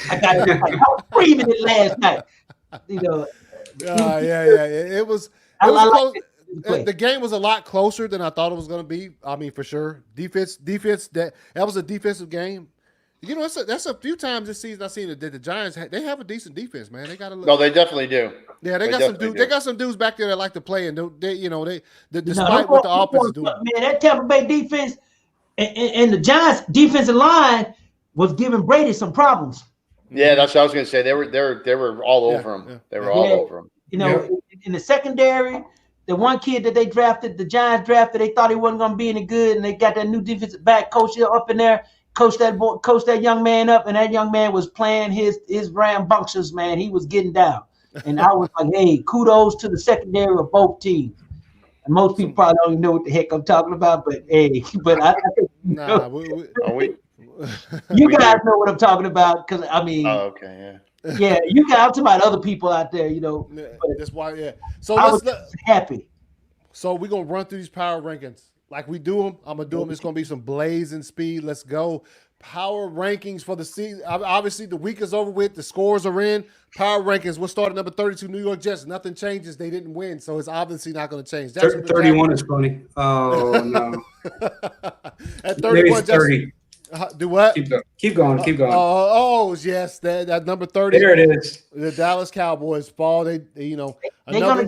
I was screaming it last night. It was close. The game was a lot closer than I thought it was going to be. I mean, for sure, defense. That was a defensive game. That's a few times this season I've seen that the Giants they have a decent defense, man. They got to look. No, they definitely do. Yeah, they got some dudes. They got some dudes back there that like to play, and despite what the offense is doing. Man, that Tampa Bay defense and the Giants defensive line was giving Brady some problems. Yeah, that's what I was going to say. They were all over him. Yeah. They were all over him. In the secondary, the one kid that the Giants drafted, they thought he wasn't going to be any good, and they got that new defensive back coach up in there, coach that young man up, and that young man was playing his rambunctious, man. He was getting down, and I was like, hey, kudos to the secondary of both teams. And most people probably don't even know what the heck I'm talking about, but hey, I think you guys know what I'm talking about, because I mean, yeah, you guys. I'm talking about other people out there, That's why, yeah. So I was happy. So we're gonna run through these power rankings like we do them. I'm gonna do them. It's gonna be some blazing speed. Let's go. Power rankings for the season. Obviously, the week is over with. The scores are in. Power rankings. We'll start at number 32, New York Jets. Nothing changes. They didn't win, so it's obviously not going to change. 31 is funny. Oh, no. At 31, 30. Do what? Keep going. Yes, that number 30. There it is. The Dallas Cowboys fall. They're gonna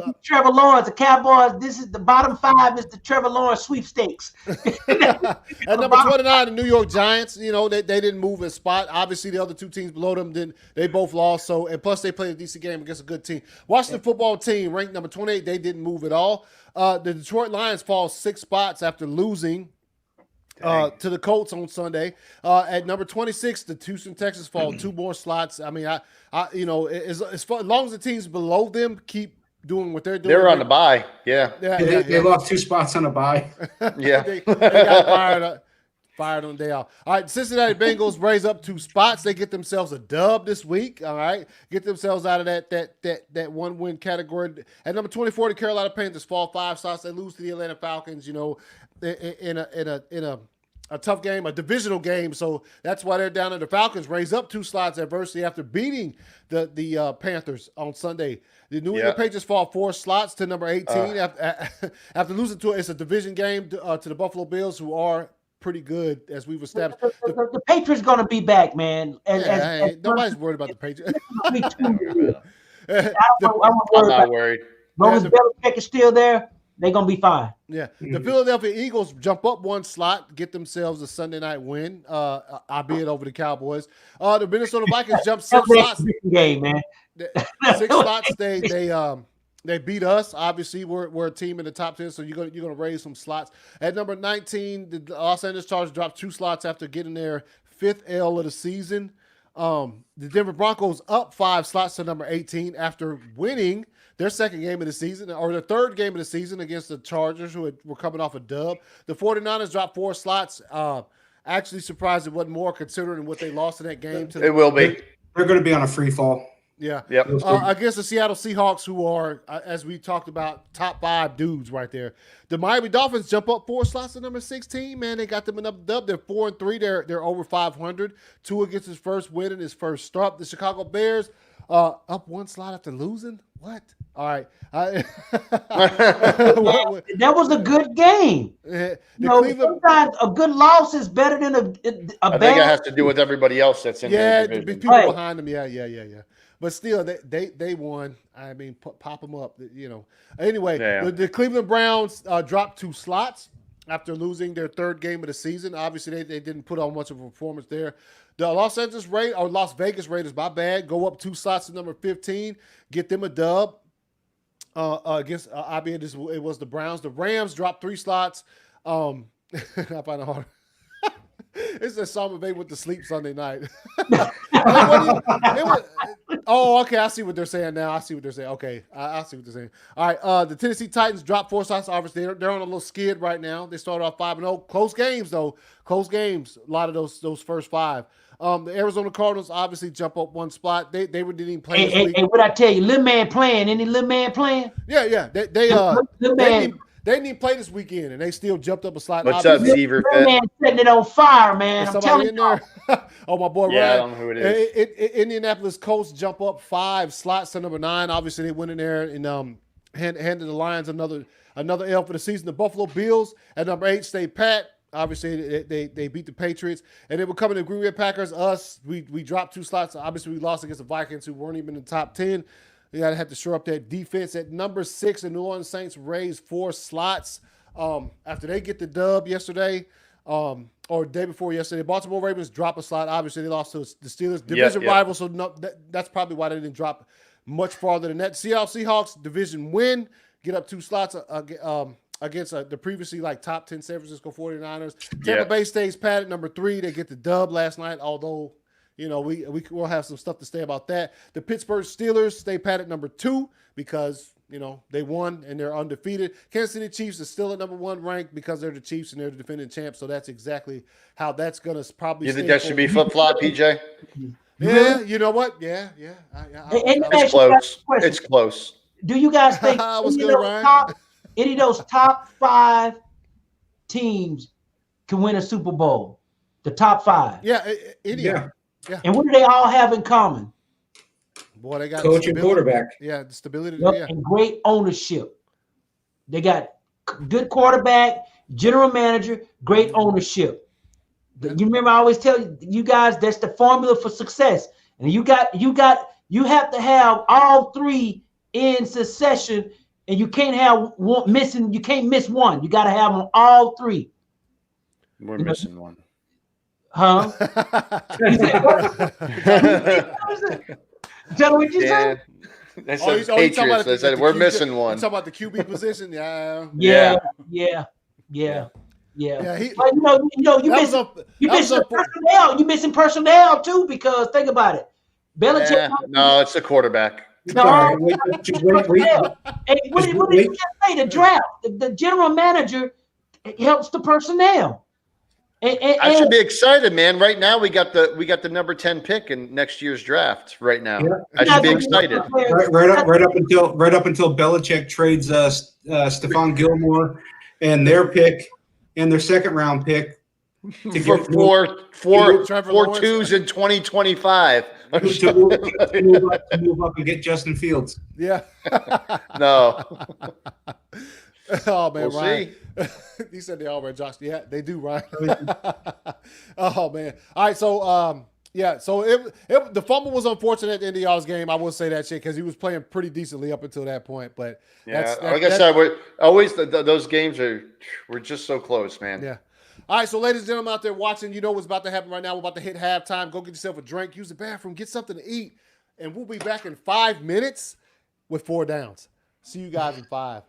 keep Trevor Lawrence. The Cowboys. This is the bottom 5 is the Trevor Lawrence sweepstakes. At number 29, the New York Giants. They didn't move a spot. Obviously, the other two teams below them didn't. They both lost. So and plus they played a decent game against a good team. Washington football team ranked number 28. They didn't move at all. The Detroit Lions fall 6 spots after losing to the Colts on Sunday. At number 26, the Houston Texans fall 2 more slots. I mean, as long as the teams below them keep doing what they're doing. They're on the bye. Yeah. They lost 2 spots on the bye. Yeah. they got fired on the day off. All right, Cincinnati Bengals raise up 2 spots. They get themselves a dub this week. All right, get themselves out of that 1-win category. At number 24, the Carolina Panthers fall 5 spots. They lose to the Atlanta Falcons. In a tough game, a divisional game. So that's why they're down. And the Falcons raise up 2 slots adversity after beating the Panthers on Sunday. The New England Patriots fall 4 slots to number 18 after losing to it's a division game to the Buffalo Bills, who are pretty good, as we've established. The Patriots going to be back, man. Nobody's worried about the Patriots. I'm not worried. As long as Belichick is still there, they're going to be fine. Yeah. The Philadelphia Eagles jump up 1 slot, get themselves a Sunday night win, albeit over the Cowboys. The Minnesota Vikings jump 6 slots. Game, man. 6 slots. They beat us. Obviously, we're a team in the top 10, so you're gonna raise some slots. At number 19, the Los Angeles Chargers dropped 2 slots after getting their 5th L of the season. The Denver Broncos up 5 slots to number 18 after winning their 2nd game of the season, or the 3rd game of the season against the Chargers, who were coming off a dub. The 49ers dropped 4 slots. Actually surprised it wasn't more, considering what they lost in that game. It will be. They're going to be on a free fall. Yeah. Yep. Against the Seattle Seahawks, who are, as we talked about, top 5 dudes right there. The Miami Dolphins jump up 4 slots to number 16. Man, they got them another dub. They're 4-3. They're over 500. Tua gets his first win in his first start. The Chicago Bears up 1 slot after losing. What? All right. That was a good game. Sometimes a good loss is better than a bad. I think it has to do with everybody else that's in the division. People behind them. Yeah. But still, they won. I mean, pop them up. Anyway, the Cleveland Browns dropped 2 slots after losing their 3rd game of the season. Obviously, they didn't put on much of a performance there. The Las Vegas Raiders, my bad, go up 2 slots to number 15, get them a dub against. It was the Browns. The Rams dropped 3 slots. I find it hard. It's a song they went to sleep Sunday night. Okay. I see what they're saying now. Okay, I see what they're saying. All right. The Tennessee Titans dropped 4 slots. Obviously, they're on a little skid right now. They started off 5-0. Close games, though. A lot of those first 5. The Arizona Cardinals obviously jump up 1 spot. They didn't even play. Hey, what I tell you, little man playing? Any little man playing? Yeah. They didn't even play this weekend, and they still jumped up a slot. What's up, Seaver? Man, setting it on fire, man. I'm telling you. There. Oh, my boy, yeah, Ryan. I don't know who it is. Indianapolis Colts jump up 5 slots to number 9. Obviously, they went in there and handed the Lions another L for the season. The Buffalo Bills at number 8 stay pat. Obviously, they beat the Patriots, and then we're coming to Green Bay Packers. We dropped 2 slots. Obviously, we lost against the Vikings, who weren't even in the top 10. You gotta have to shore up that defense. At number 6, the New Orleans Saints raised 4 slots after they get the dub yesterday, or day before yesterday. Baltimore Ravens drop a slot. Obviously, they lost to the Steelers, division rival. So that's probably why they didn't drop much farther than that. Seattle Seahawks division win, get up 2 slots against the previously top 10 San Francisco 49ers. Tampa Bay stays pat at number 3. They get the dub last night, although we'll have some stuff to say about that. The Pittsburgh Steelers stay pat at number 2 because they won and they're undefeated. Kansas City Chiefs is still at number 1 ranked because they're the Chiefs and they're the defending champs. So that's exactly how that's gonna probably. You think that should be flip flop, PJ? Yeah, you know what? Yeah. It's close. It's close. Do you guys think any of those top 5 teams can win a Super Bowl? The top 5. Yeah, Yeah. And what do they all have in common? Boy, they got Coach and quarterback. Yeah, the stability. Yep, Yeah, and great ownership. They got good quarterback, general manager, great ownership. You remember I always tell you guys that's the formula for success. And you have to have all 3 in succession, and you can't have one missing. You can't miss one. You got to have them all 3. We're missing one. Huh? Tell me what you said. I said Patriots. I said we're missing one. You talking about the QB position? Yeah. Yeah. But you missing personnel. You missing personnel too, because think about it. Belichick. No, it's the quarterback. No, Sorry, wait. Hey, what did you just say? The draft. The general manager helps the personnel. I should be excited, man. Right now, we got the number 10 pick in next year's draft. Right now, I should be excited. Right up until Belichick trades Stephon Gilmore and their pick and their second round pick for four twos in 2025 to move up and get Justin Fields. Yeah. No. Oh man, we'll Ryan. He said they all read Josh. Yeah, they do, Ryan. Oh man. All right, so so the fumble was unfortunate at the end of y'all's game. I will say that shit because he was playing pretty decently up until that point. But like I said, we're always those games we're just so close, man. Yeah. All right, so ladies and gentlemen out there watching, you know what's about to happen right now. We're about to hit halftime. Go get yourself a drink, use the bathroom, get something to eat, and we'll be back in 5 minutes with 4 downs. See you guys in 5.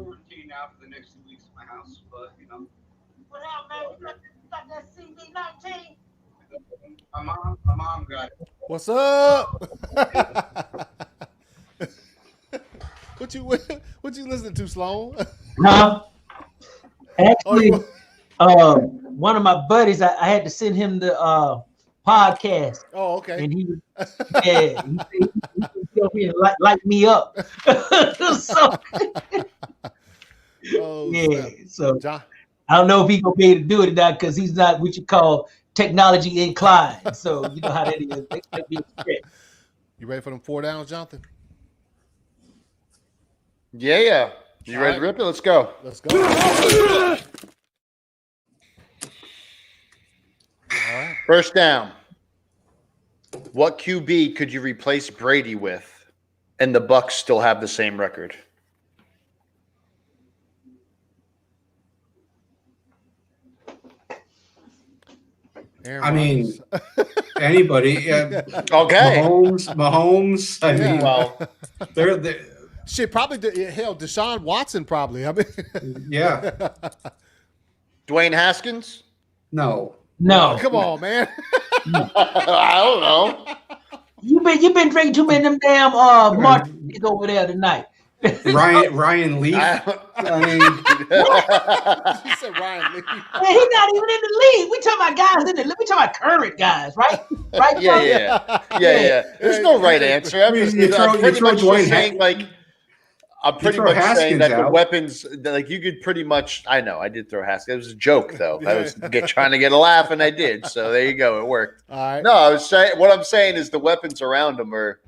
quarantine now for the next 2 weeks at my house, but you know. What happened, man? You got that CV19? My mom got it. What's up? What you listening to, Sloan? Huh? Actually, one of my buddies, I had to send him the podcast. Oh, okay. And he over here light me up. So, so John. I don't know if he's gonna be able to do it or not because he's not what you call technology inclined. So you know how that is. You ready for them 4 downs, Jonathan? Yeah. You ready to rip it? Let's go. Let's go. All right. First down. What QB could you replace Brady with, and the Bucs still have the same record? I mean, anybody. Okay. Mahomes. I mean, well, they're shit. Probably Deshaun Watson. Probably. I mean, yeah. Dwayne Haskins. No. Come on, man. I don't know. You've been drinking too many of them damn martinis over there tonight. Ryan Leaf. I mean, He said Ryan Leaf. Man, he's not even in the league. We talking about guys in the league. We talking about current guys, right? Right? Yeah. There's no right answer. I'm pretty much saying like. I'm pretty much saying that the weapons, like you could pretty much. I know I did throw Haskins. It was a joke though. I was trying to get a laugh, and I did. So there you go. It worked. All right. No, I was saying what I'm saying is the weapons around them are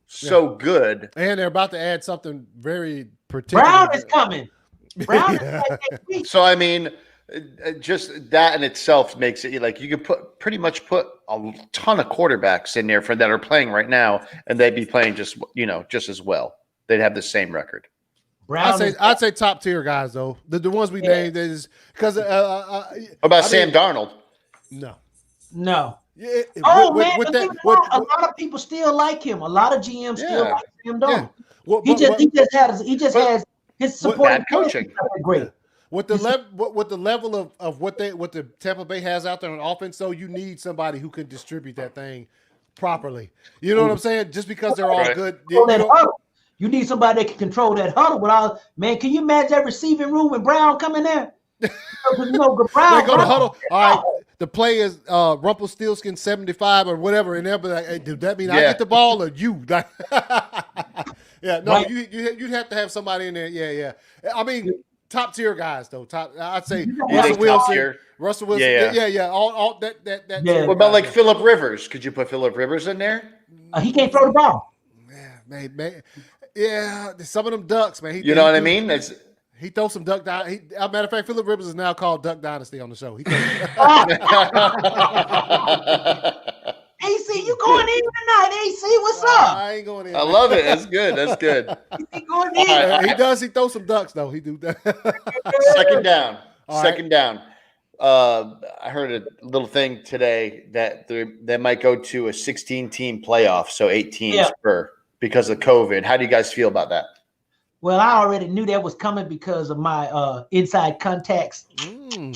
so good, and they're about to add something very particular. Brown is coming. Brown is like next week. So I mean, just that in itself makes it like you could pretty much put a ton of quarterbacks in there that are playing right now, and they'd be playing just as well. They'd have the same record. I'd say top tier guys though. The ones we named is because. What about Sam Darnold? No. Yeah, a lot of people still like him. A lot of GMs still like Sam Darnold. He just has his support. Bad coaching. Great. With the level of what the Tampa Bay has out there on offense, though, you need somebody who can distribute that thing properly. You know what I'm saying? Just because they're all good. You need somebody that can control that huddle. Man, can you imagine that receiving room when Brown come in there? Brown. They go to huddle. All right, the play is Rumpelstiltskin 75 or whatever, and they'll be like, hey, "Did that mean I get the ball or you?" Yeah, no, right. You'd have to have somebody in there. Yeah. I mean, top tier guys though. I'd say Russell Wilson. Yeah. All that. Yeah. What about like Phillip Rivers? Could you put Phillip Rivers in there? He can't throw the ball. Man. Yeah, some of them ducks, man. You know what I mean? He throws some duck dynasty. As a matter of fact, Phillip Rivers is now called Duck Dynasty on the show. AC, you going in tonight? AC, what's up? I ain't going in. I love it. That's good. He going in. He does. He throws some ducks though. He do that. Second down. All Second down. I heard a little thing today that they might go to a 16-team playoff, so 8 teams per. Because of COVID. How do you guys feel about that? Well, I already knew that was coming because of my inside contacts. You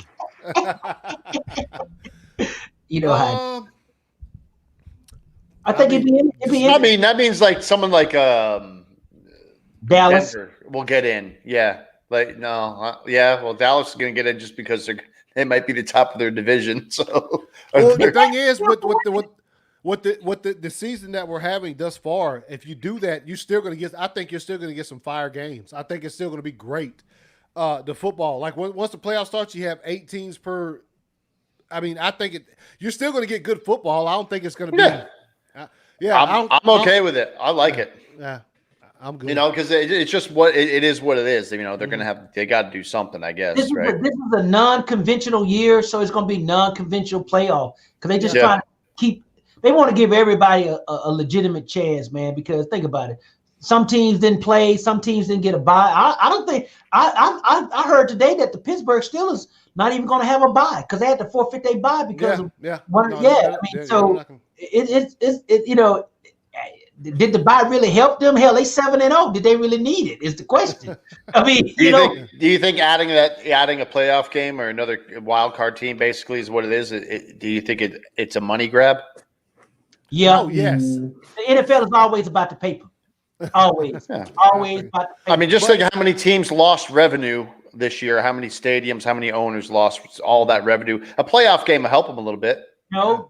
know how. I think it'd be I mean, that means like someone like Dallas Denver will get in. Yeah. Like well, Dallas is going to get in just because they might be the top of their division. So the thing is with the season that we're having thus far, if you do that, you're still going to get. I think you're still going to get some fire games. I think it's still going to be great. The football, like once the playoff starts, you have 8 teams per. I mean, I think you're still going to get good football. I don't think it's going to be. I'm okay with it. I like it. Yeah, I'm good. You know, because it's just what it is. What it is. You know, they're going to have. They got to do something, I guess. This is a non-conventional year, so it's going to be non-conventional playoff because they just trying to keep. They want to give everybody a legitimate chance, man, because think about it. Some teams didn't play. Some teams didn't get a bye. I don't think – I heard today that the Pittsburgh Steelers not even going to have a bye because they had to forfeit their bye because of – you know, did the bye really help them? Hell, they 7-0. Did they really need it? Is the question. I mean, do you think adding a playoff game or another wild card team basically is what it is? Do you think it's a money grab? Yeah. Oh, yes. The NFL is always about the paper. Always. Yeah. Always about the paper. I mean, just think how many teams lost revenue this year, how many stadiums, how many owners lost all that revenue. A playoff game will help them a little bit. No,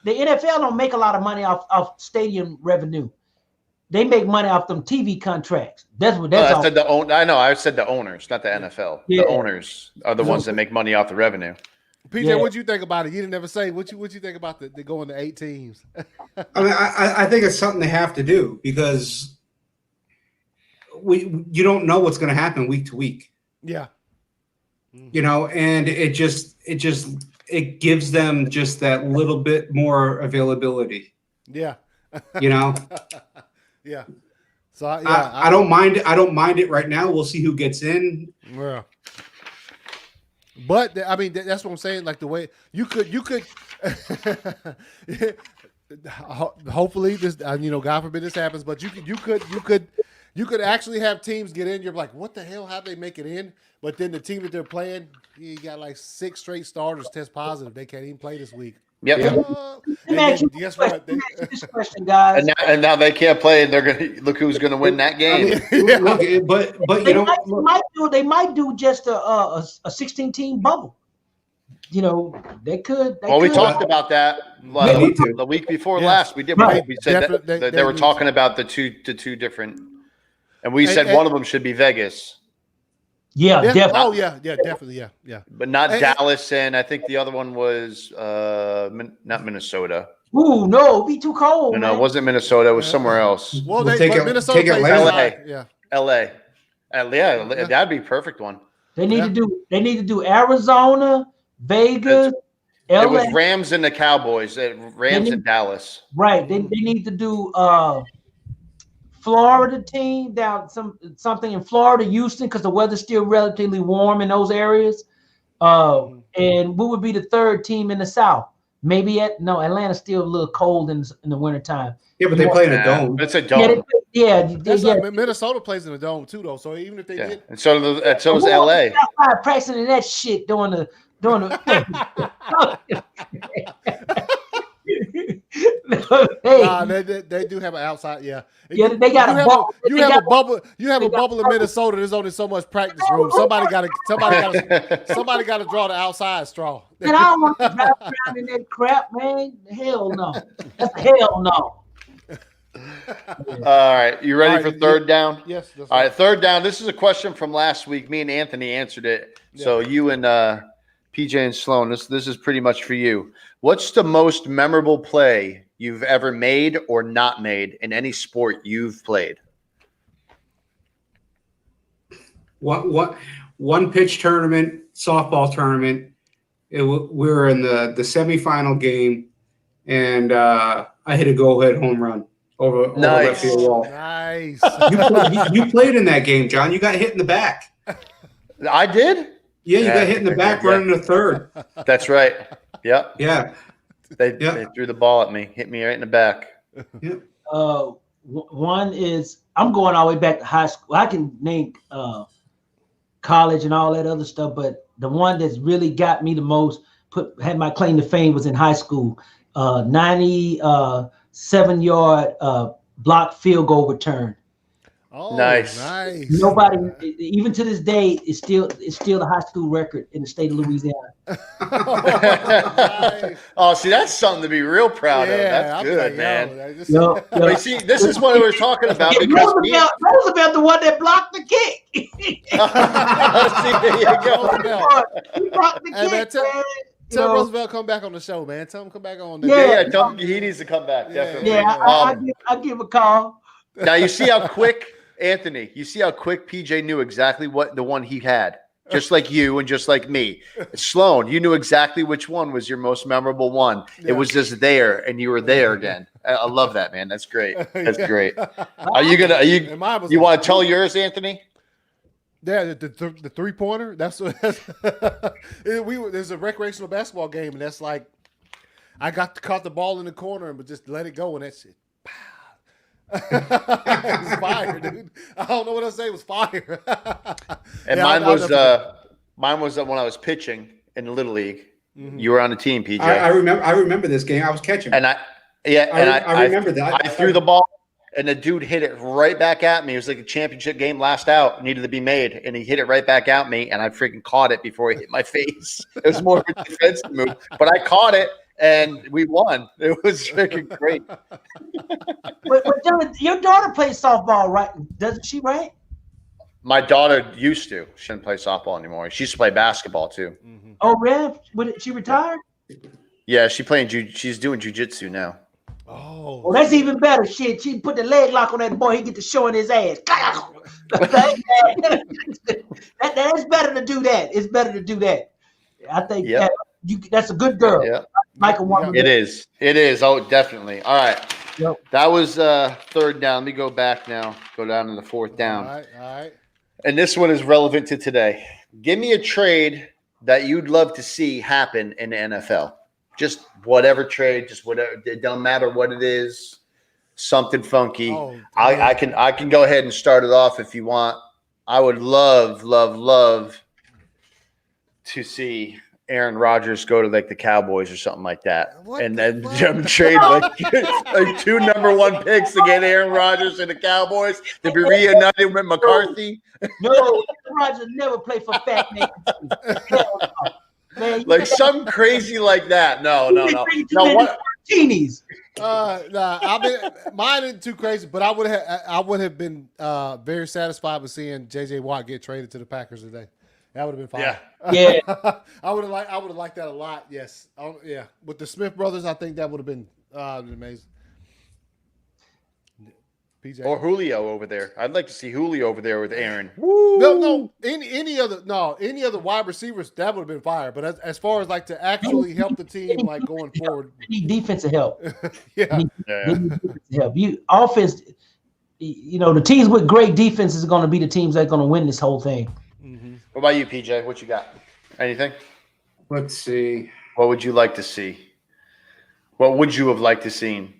the NFL don't make a lot of money off stadium revenue. They make money off them TV contracts. That's all. I said the owners, not the NFL. Yeah. The owners are the ones that make money off the revenue. PJ, what'd you think about it? You didn't ever say what you think about the going to 8 teams. I mean, I think it's something they have to do because you don't know what's going to happen week to week. Yeah. You know, and it gives them just that little bit more availability. Yeah. You know. Yeah. So I don't mind it. I don't mind it right now. We'll see who gets in. Yeah. But I mean, that's what I'm saying. Like the way you could. Hopefully, this God forbid this happens. But you could actually have teams get in. You're like, what the hell? How'd they make it in? But then the team that they're playing, you got like 6 straight starters test positive. They can't even play this week. Yep. Guess what? This question, guys. And now they can't play, and they're gonna look who's gonna win that game. But they might do just a 16-team bubble. You know, they could. We talked about that the week before last. We did. Right. We said that they were talking about the two different, and we said one of them should be Vegas. Yeah, definitely. Oh, yeah, definitely, yeah. But not Dallas, and I think the other one was not Minnesota. Ooh, no, it'd be too cold. No, it wasn't Minnesota. It was somewhere else. Well, Minnesota plays LA. Yeah, that'd be a perfect one. They need to do Arizona, Vegas, LA. It was Rams and the Cowboys. Rams and Dallas. Right. They need to do Florida team down something in Florida, Houston, because the weather's still relatively warm in those areas. And what would be the third team in the South? Maybe Atlanta's still a little cold in the wintertime. Yeah, but they play in a dome. It's a dome. Minnesota plays in a dome too, though. So even if they did, and so does LA. Practicing that shit during the. They do have an outside. Yeah, they got a bubble. You have a bubble in Minnesota. There's only so much practice room. Somebody got to draw the outside straw. And I don't want to drive around in that crap, man. Hell no. That's hell no. All right, you ready for third down? Yes. All right, third down. This is a question from last week. Me and Anthony answered it. Yeah. So you and PJ and Sloan, this is pretty much for you. What's the most memorable play you've ever made or not made in any sport you've played? One pitch tournament, softball tournament. We were in the semifinal game, and I hit a go-ahead home run over the left field wall. Nice. You played in that game, John. You got hit in the back. I did? Yeah, you got hit in the back running the third. That's right. Yep. Yeah. They threw the ball at me, hit me right in the back. Yep. One is I'm going all the way back to high school. I can name college and all that other stuff, but the one that's really got me the most, had my claim to fame, was in high school. 97-yard block field goal return. Oh, nice. Nobody, even to this day, it's still the high school record in the state of Louisiana. Oh, see, that's something to be real proud of. That's good, man. But see, this is what we were talking about. Because Roosevelt, the one that blocked the kick. See, there you go. He blocked the kick, man. Tell Roosevelt come back on the show, man. Tell him come back on. Tell him he needs to come back. Definitely. Yeah, I'll give a call. Now you see how quick, Anthony. You see how quick PJ knew exactly what the one he had, just like you and just like me. Sloan, you knew exactly which one was your most memorable one. Yeah. It was just there, and you were there again. I love that, man. That's great. That's great. You want to tell yours, Anthony? Yeah, the 3-pointer. There's a recreational basketball game, and that's like I caught the ball in the corner and just let it go, and that's it. It's fire, dude. I don't know what I say. It was fire. And mine was when I was pitching in the Little League. Mm-hmm. You were on the team, PJ. I remember this game. I was catching. And I remember that. I threw the ball, and the dude hit it right back at me. It was like a championship game, last out, needed to be made, and he hit it right back at me, and I freaking caught it before it hit my face. It was more of a defensive move, but I caught it, and we won. It was freaking great. But John, your daughter plays softball, right? Doesn't she, right? My daughter used to. She didn't play softball anymore. She used to play basketball too. Mm-hmm. Oh, really? She retired? Yeah, she's doing jiu-jitsu now. Oh, well, that's even better. Shit, she put the leg lock on that boy. He get to showing his ass. That's better to do that. It's better to do that. I think that's a good girl. Yeah. Michael, it is. Oh, definitely. All right. Yep. That was third down. Let me go back now. Go down to the fourth down. All right. And this one is relevant to today. Give me a trade that you'd love to see happen in the NFL. Just whatever trade, just whatever. It don't matter what it is. Something funky. Oh, I can go ahead and start it off if you want. I would love to see Aaron Rodgers go to like the Cowboys or something like that, and then trade like 2 number 1 picks to get Aaron Rodgers and the Cowboys to be reunited with McCarthy. No, Aaron Rodgers never played for fat man. Like something crazy like that. No. Martinis. Mine isn't too crazy, but I would have been very satisfied with seeing JJ Watt get traded to the Packers today. That would have been fine. Yeah. I would have liked that a lot. Yes. Yeah. With the Smith brothers, I think that would have been amazing. PJ. Or Julio over there. I'd like to see Julio over there with Aaron. No. Any other wide receivers, that would have been fire. But as far as like to actually help the team like going forward. You need defensive help. Yeah. Defensive help. Offense, the teams with great defenses are going to be the teams that are going to win this whole thing. Mm-hmm. What about you, PJ? What you got? Anything? Let's see. What would you like to see? What would you have liked to see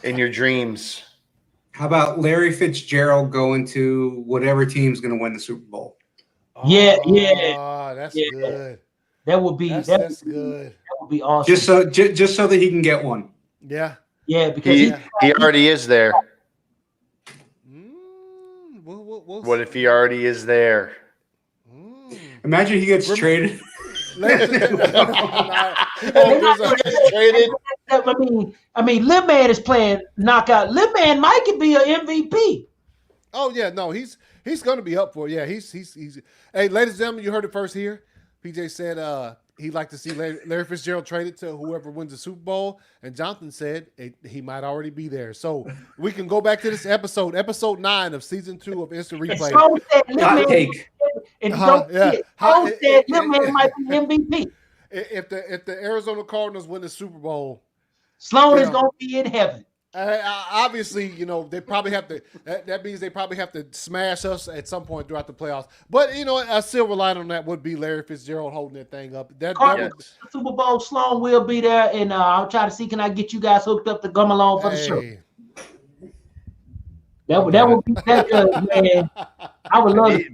in your dreams? How about Larry Fitzgerald going to whatever team's going to win the Super Bowl? Yeah. That's good. That would be that's good. That would be awesome. Just so that he can get one. Yeah. Yeah, because he already is there. We'll what if he already is there? Imagine he gets traded. traded. I mean, Lil Man is playing knockout. Lil Man might could be an MVP. Oh yeah, no, he's going to be up for it. Yeah, he's. Hey, ladies and gentlemen, you heard it first here. PJ said he'd like to see Larry Fitzgerald traded to whoever wins the Super Bowl, and Jonathan said he might already be there. So we can go back to this episode 9 of season 2 of Instant Replay. Hot take. Lil Man might be MVP. If the Arizona Cardinals win the Super Bowl, Sloan is going to be in heaven. Obviously, they probably have to. That means they probably have to smash us at some point throughout the playoffs. But a silver lining on that would be Larry Fitzgerald holding that thing up. Super Bowl, Sloan will be there, and I'll try to see can I get you guys hooked up to come along for the show. That would be that good, man. I would love it.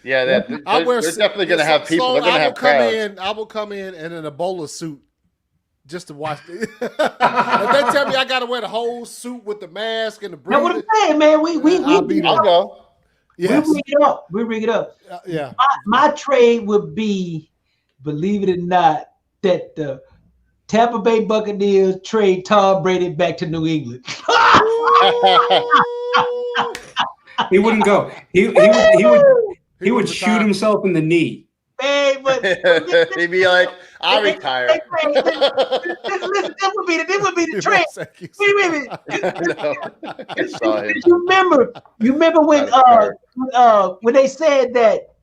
Yeah, they're definitely going to have people. Sloan, they're going to have crowds. I will come in and in a bowler suit. Just to watch it. If they tell me I got to wear the whole suit with the mask and the breathing. That's what I'm saying, man. I'll go. Yes. We bring it up. Yeah. My trade would be, believe it or not, that the Tampa Bay Buccaneers trade Tom Brady back to New England. He wouldn't go. He would shoot himself in the knee. Hey, but he'd be like, "I'll retire." This would be the trade. Wait. You remember when they said that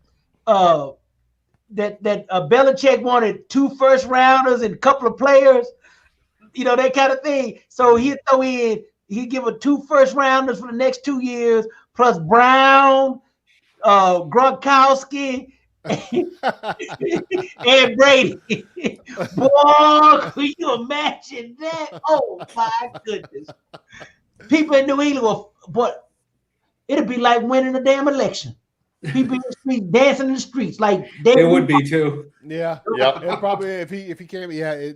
Belichick wanted 2 first rounders and a couple of players, that kind of thing. So he'd give 2 first rounders for the next 2 years plus Brown, Gronkowski. And Brady. Boy, could you imagine that? Oh my goodness. people in New England but it'd be like winning a damn election. People in the street dancing in the streets like they would be too. Yeah, Yep. And probably if he came, yeah.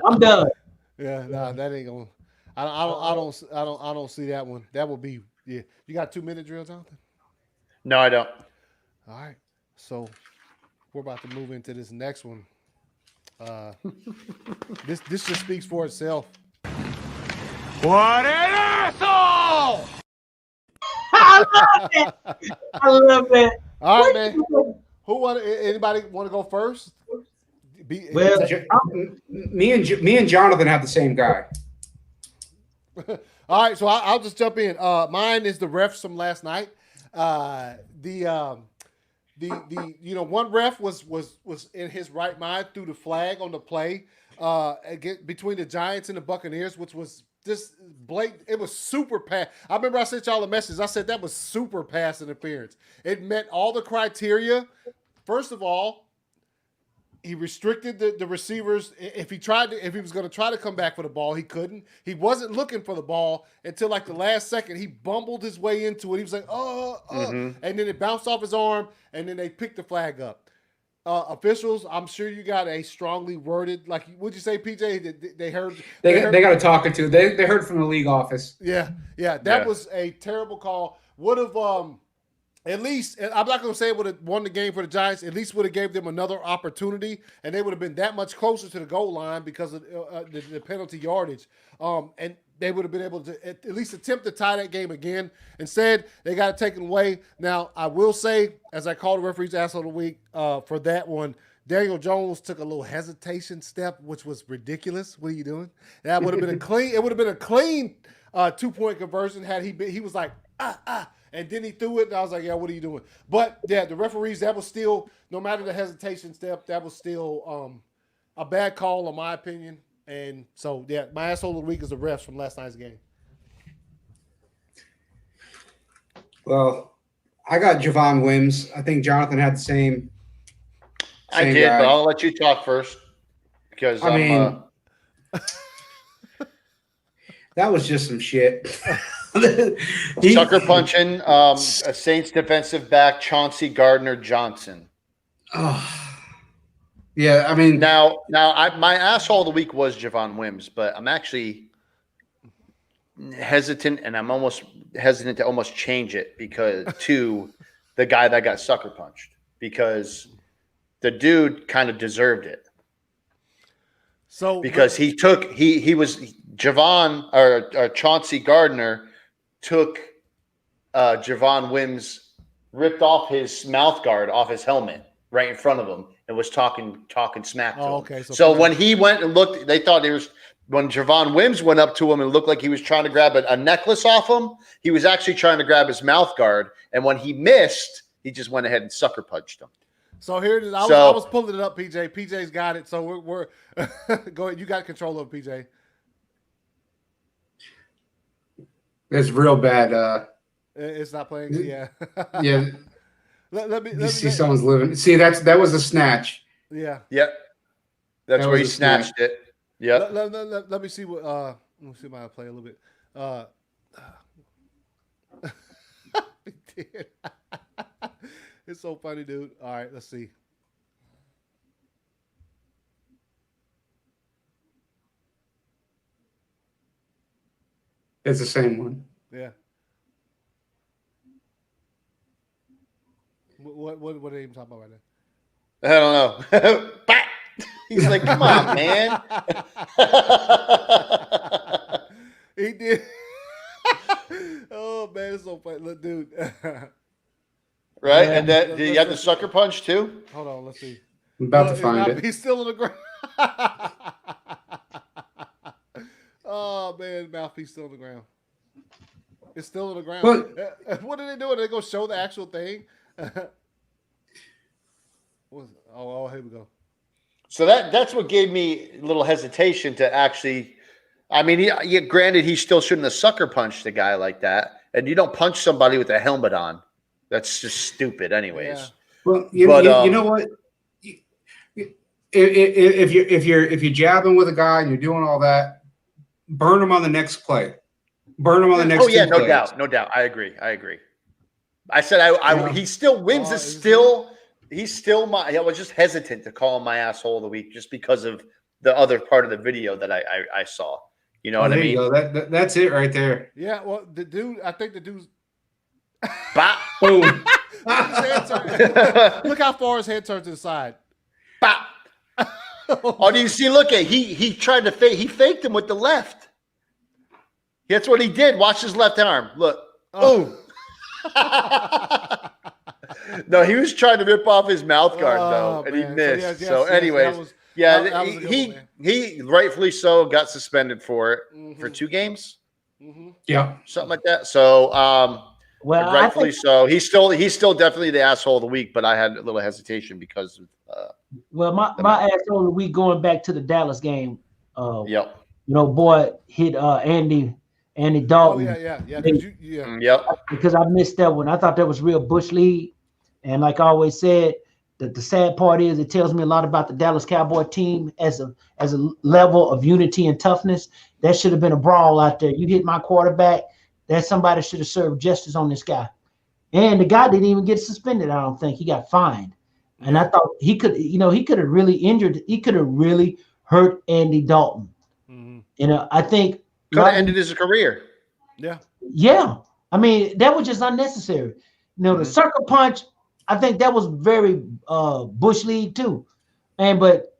I'm done. Yeah, nah, that ain't gonna. I don't see that one. That would be yeah. You got 2 minute drill, Jonathan? No, I don't. All right, so we're about to move into this next one. This just speaks for itself. What an asshole! I love it. I love it. All right, man. Who want? Anybody want to go first? Well, Me and Jonathan have the same guy. All right, so I'll just jump in. Mine is the refs from last night. The one ref was in his right mind, threw the flag on the play between the Giants and the Buccaneers, which was just blatant. It was super pass. I remember I sent y'all a message. I said that was super pass interference. It met all the criteria. First of all, he restricted the receivers. If he was going to try to come back for the ball, he couldn't. He wasn't looking for the ball until like the last second. He bumbled his way into it. He was like, and then it bounced off his arm, and then they picked the flag up. Officials, I'm sure you got a strongly worded, like, would you say, PJ? They heard. They got a talking to. They heard from the league office. Yeah. That was a terrible call. Would have at least, I'm not going to say it would have won the game for the Giants. At least would have gave them another opportunity, and they would have been that much closer to the goal line because of the penalty yardage. And they would have been able to at least attempt to tie that game again. Instead, they got it taken away. Now, I will say, as I called the referee's asshole of the week for that one, Daniel Jones took a little hesitation step, which was ridiculous. What are you doing? That would have been a clean. It would have been a clean 2-point conversion had he was like and then he threw it, and I was like, yeah, what are you doing? But yeah, the referees, that was still, no matter the hesitation step, that was still a bad call in my opinion. And so yeah, my asshole of the week is the refs from last night's game. Well, I got Javon Wims. I think Jonathan had the same. I did, guy. but I'll let you talk first because I mean, that was just some shit. Sucker punching a Saints defensive back, Chauncey Gardner-Johnson. Oh, yeah. I mean, now, my asshole of the week was Javon Wims, but I'm actually hesitant, and I'm almost hesitant to almost change it to the guy that got sucker punched because the dude kind of deserved it. So because he was Javon or Chauncey Gardner took Javon Wims, ripped off his mouth guard off his helmet right in front of him and was talking smack to him. Okay. So when he went and looked, they thought when Javon Wims went up to him and looked like he was trying to grab a necklace off him, he was actually trying to grab his mouth guard. And when he missed, he just went ahead and sucker punched him. So here it is. I was pulling it up, PJ. PJ's got it. So we're go ahead. You got control of it, PJ. It's real bad. It's not playing. Yeah. Yeah. Let me see someone's living. See, that was a snatch. Yeah. Yep. That's where he snatched it. Yep. Let me see what. Let me see if I play a little bit. It's so funny, dude. All right, let's see. It's the same one. Yeah. What are they even talking about right now? I don't know. He's like, come on, man. He did. Oh man, it's so funny. Look, dude. Right? And that you have the sucker punch too? Hold on, let's see. I'm about to find it. He's still on the ground. Oh man, mouthpiece still on the ground. It's still on the ground. What are they doing? Are they gonna show the actual thing? Oh, here we go. So that's what gave me a little hesitation to actually. I mean, granted, he still shouldn't have sucker punched a guy like that, and you don't punch somebody with a helmet on. That's just stupid, anyways. Yeah. Well, you know what? If you're jabbing with a guy and you're doing all that, burn him on the next play. Burn him on the next. Oh yeah, no plays. doubt, no doubt. I agree. I said he still Wims is still he's still my. I was just hesitant to call him my asshole of the week just because of the other part of the video that I saw. You know what I mean? You go. That's it right there. Yeah. Well, the dude, I think the dude's. Boom. Look how far his head turns to the side. Bop. Oh, do you see? Look at he tried to fake. He faked him with the left. That's what he did. Watch his left arm. Look. Oh. No, he was trying to rip off his mouth guard though, and he missed. So, anyways, he rightfully so got suspended for it for 2 games. Yeah, something like that. So, well, rightfully so. He's still definitely the asshole of the week, but I had a little hesitation because of. Well, my asshole of the week going back to the Dallas game. Yep. You know, boy hit Andy Dalton. Oh yeah. Yep. Because I missed that one. I thought that was real bush league, and like I always said, the sad part is it tells me a lot about the Dallas Cowboy team as a level of unity and toughness. That should have been a brawl out there. You hit my quarterback. That somebody should have served justice on this guy. And the guy didn't even get suspended. I don't think he got fined. And I thought he could have really injured. He could have really hurt Andy Dalton. Mm-hmm. I think could have ended his career. Yeah. Yeah. I mean, that was just unnecessary. The sucker punch, I think that was very bush league too. But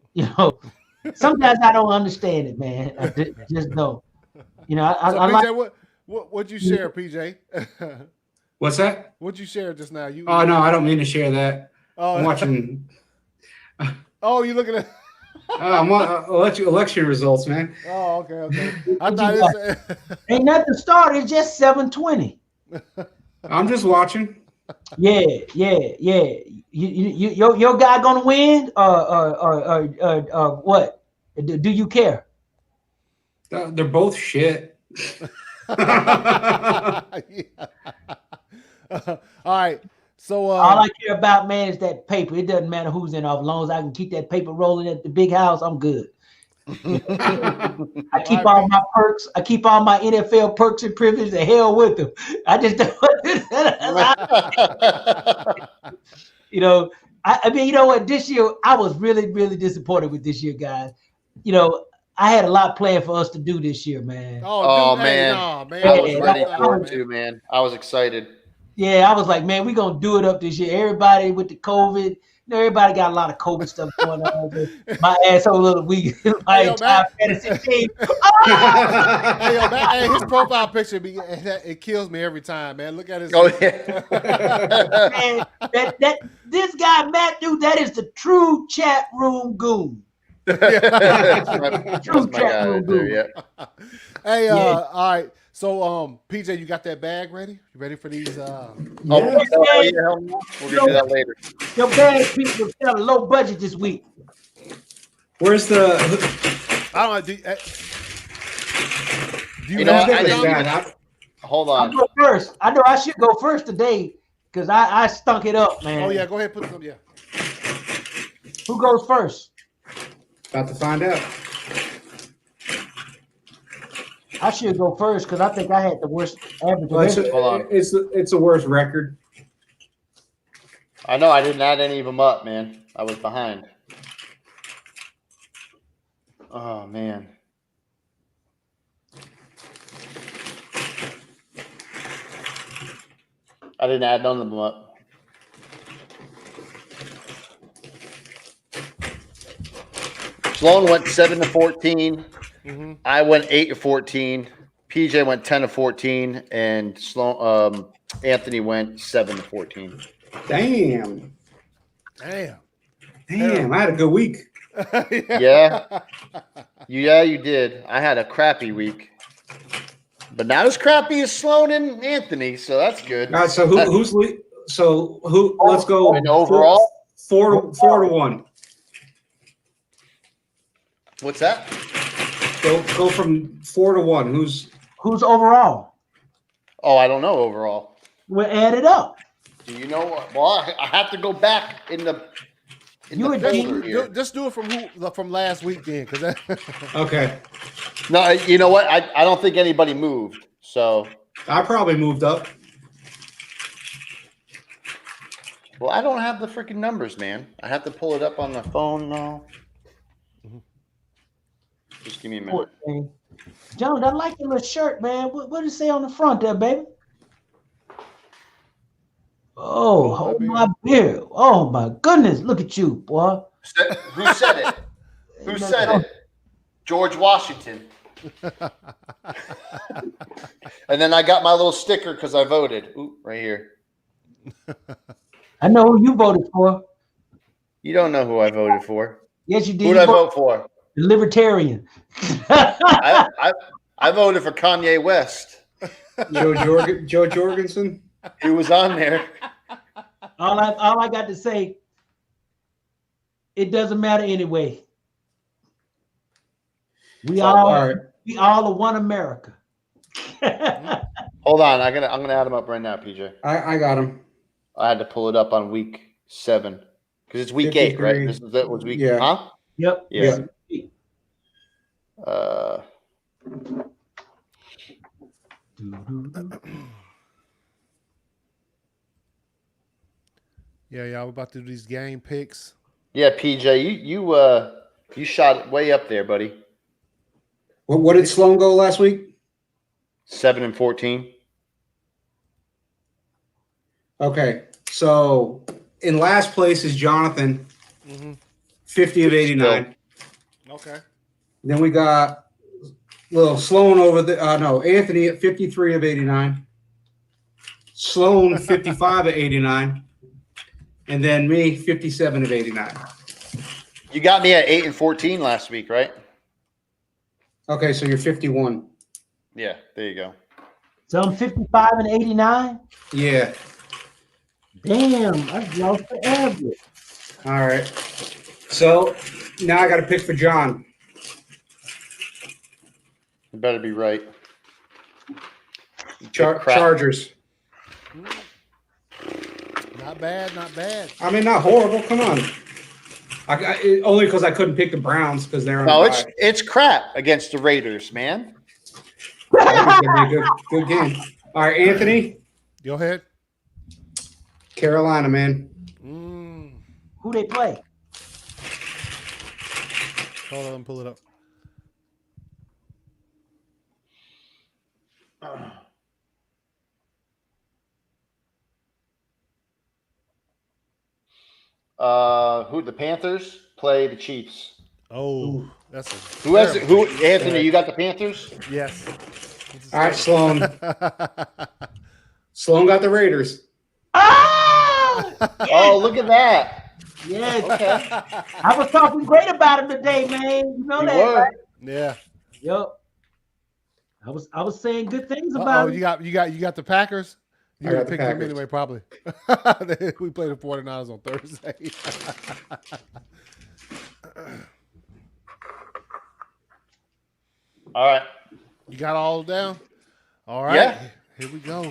sometimes I don't understand it, man. I just don't. PJ, what'd you share, PJ? What's that? What'd you share just now? Oh no, I don't mean to share that. Oh, I'm watching. Oh, you looking at? I'm election results, man. Oh, okay. I thought ain't nothing started. It's just 7:20. I'm just watching. Yeah. Your guy gonna win? Or what? Do you care? They're both shit. All right. So all I care about, man, is that paper. It doesn't matter who's in office. As long as I can keep that paper rolling at the big house, I'm good. I keep all my perks. I keep all my NFL perks and privileges. The hell with them. I just don't. I mean, you know what? This year, I was really, really disappointed with this year, guys. I had a lot planned for us to do this year, man. Oh, man. I was ready for it too, man. I was excited. Yeah, I was like, man, we're going to do it up this year. Everybody with the COVID, everybody got a lot of COVID stuff going on. My asshole of the week, my entire fantasy team. Hey, his profile picture, it kills me every time, man. Look at his. Oh, yeah. Man, this guy, Matt, dude, that is the true chat room goon. True chat room goon. Yeah. Hey, all right. So, PJ, you got that bag ready? You ready for these? We'll do that later. Your bag people got a low budget this week. Where's the? I don't know. Do you know? Hold on. I'll go first. I know I should go first today because I stunk it up, man. Oh yeah, go ahead. Put some. Yeah. Who goes first? About to find out. I should go first because I think I had the worst average. Well, it's the worst record. I know. I didn't add any of them up, man. I was behind. Oh man. I didn't add none of them up. Sloan went 7-14. Mm-hmm. I went 8-14. PJ went 10-14, and Anthony went 7-14. Damn! I had a good week. Yeah, you did. I had a crappy week, but not as crappy as Sloan and Anthony, so that's good. All right, so who's who? Let's go. And overall, 4-1. What's that? Go from 4-1. Who's overall? Oh, I don't know overall. We'll add it up. Do you know what? Well, I have to go back in the. Just do it from last week then, because okay. No, you know what? I don't think anybody moved. So I probably moved up. well, I don't have the freaking numbers, man. I have to pull it up on the phone now. Just give me a minute. John, I like your little shirt, man. What does it say on the front there, baby? Oh my beard. Oh my goodness. Look at you, boy. Who said it? Who said it? George Washington. And then I got my little sticker because I voted. Ooh, right here. I know who you voted for. You don't know who I voted for. Yes, you did. Who did I vote for? The Libertarian. I voted for Kanye West. Joe Jorgensen. He was on there. All I got to say, it doesn't matter anyway. We all are one America. Hold on, I'm gonna add them up right now, PJ. I got him. I had to pull it up on week 7 because it's week 8, right? That was week. Yeah. Huh? Yep. Yeah. Yeah, we're about to do these game picks. Yeah, PJ, you shot it way up there, buddy. What did Sloan go last week? 7-14. Okay, so in last place is Jonathan, 50 of 89. Okay. Then we got little Sloan over the Anthony at 53 of 89. Sloan 55 of 89. And then me 57 of 89. You got me at 8-14 last week, right? Okay, so you're 51. Yeah, there you go. So I'm 55 and 89. Yeah. Damn, I lost the average. All right. So now I got to pick for John. You better be right. Chargers. Not bad, not bad. I mean, not horrible. Come on. Only because I couldn't pick the Browns because they're on it's crap against the Raiders, man. I think it's gonna be a good game. All right, Anthony. Go ahead. Carolina, man. Who they play? Hold on, pull it up. Who the Panthers play the Chiefs? Oh, that's who Anthony, you got the Panthers? Yes. All right, Sloan. Sloan got the Raiders. Oh, yes. Oh, look at that. Yes. Okay. I was talking great about him today, man. You know that, right? Yeah. Yep. I was saying good things about him. You got the Packers? You're going to pick them anyway, probably. We play the 49ers on Thursday. All right. You got all down? All right. Yeah. Here we go.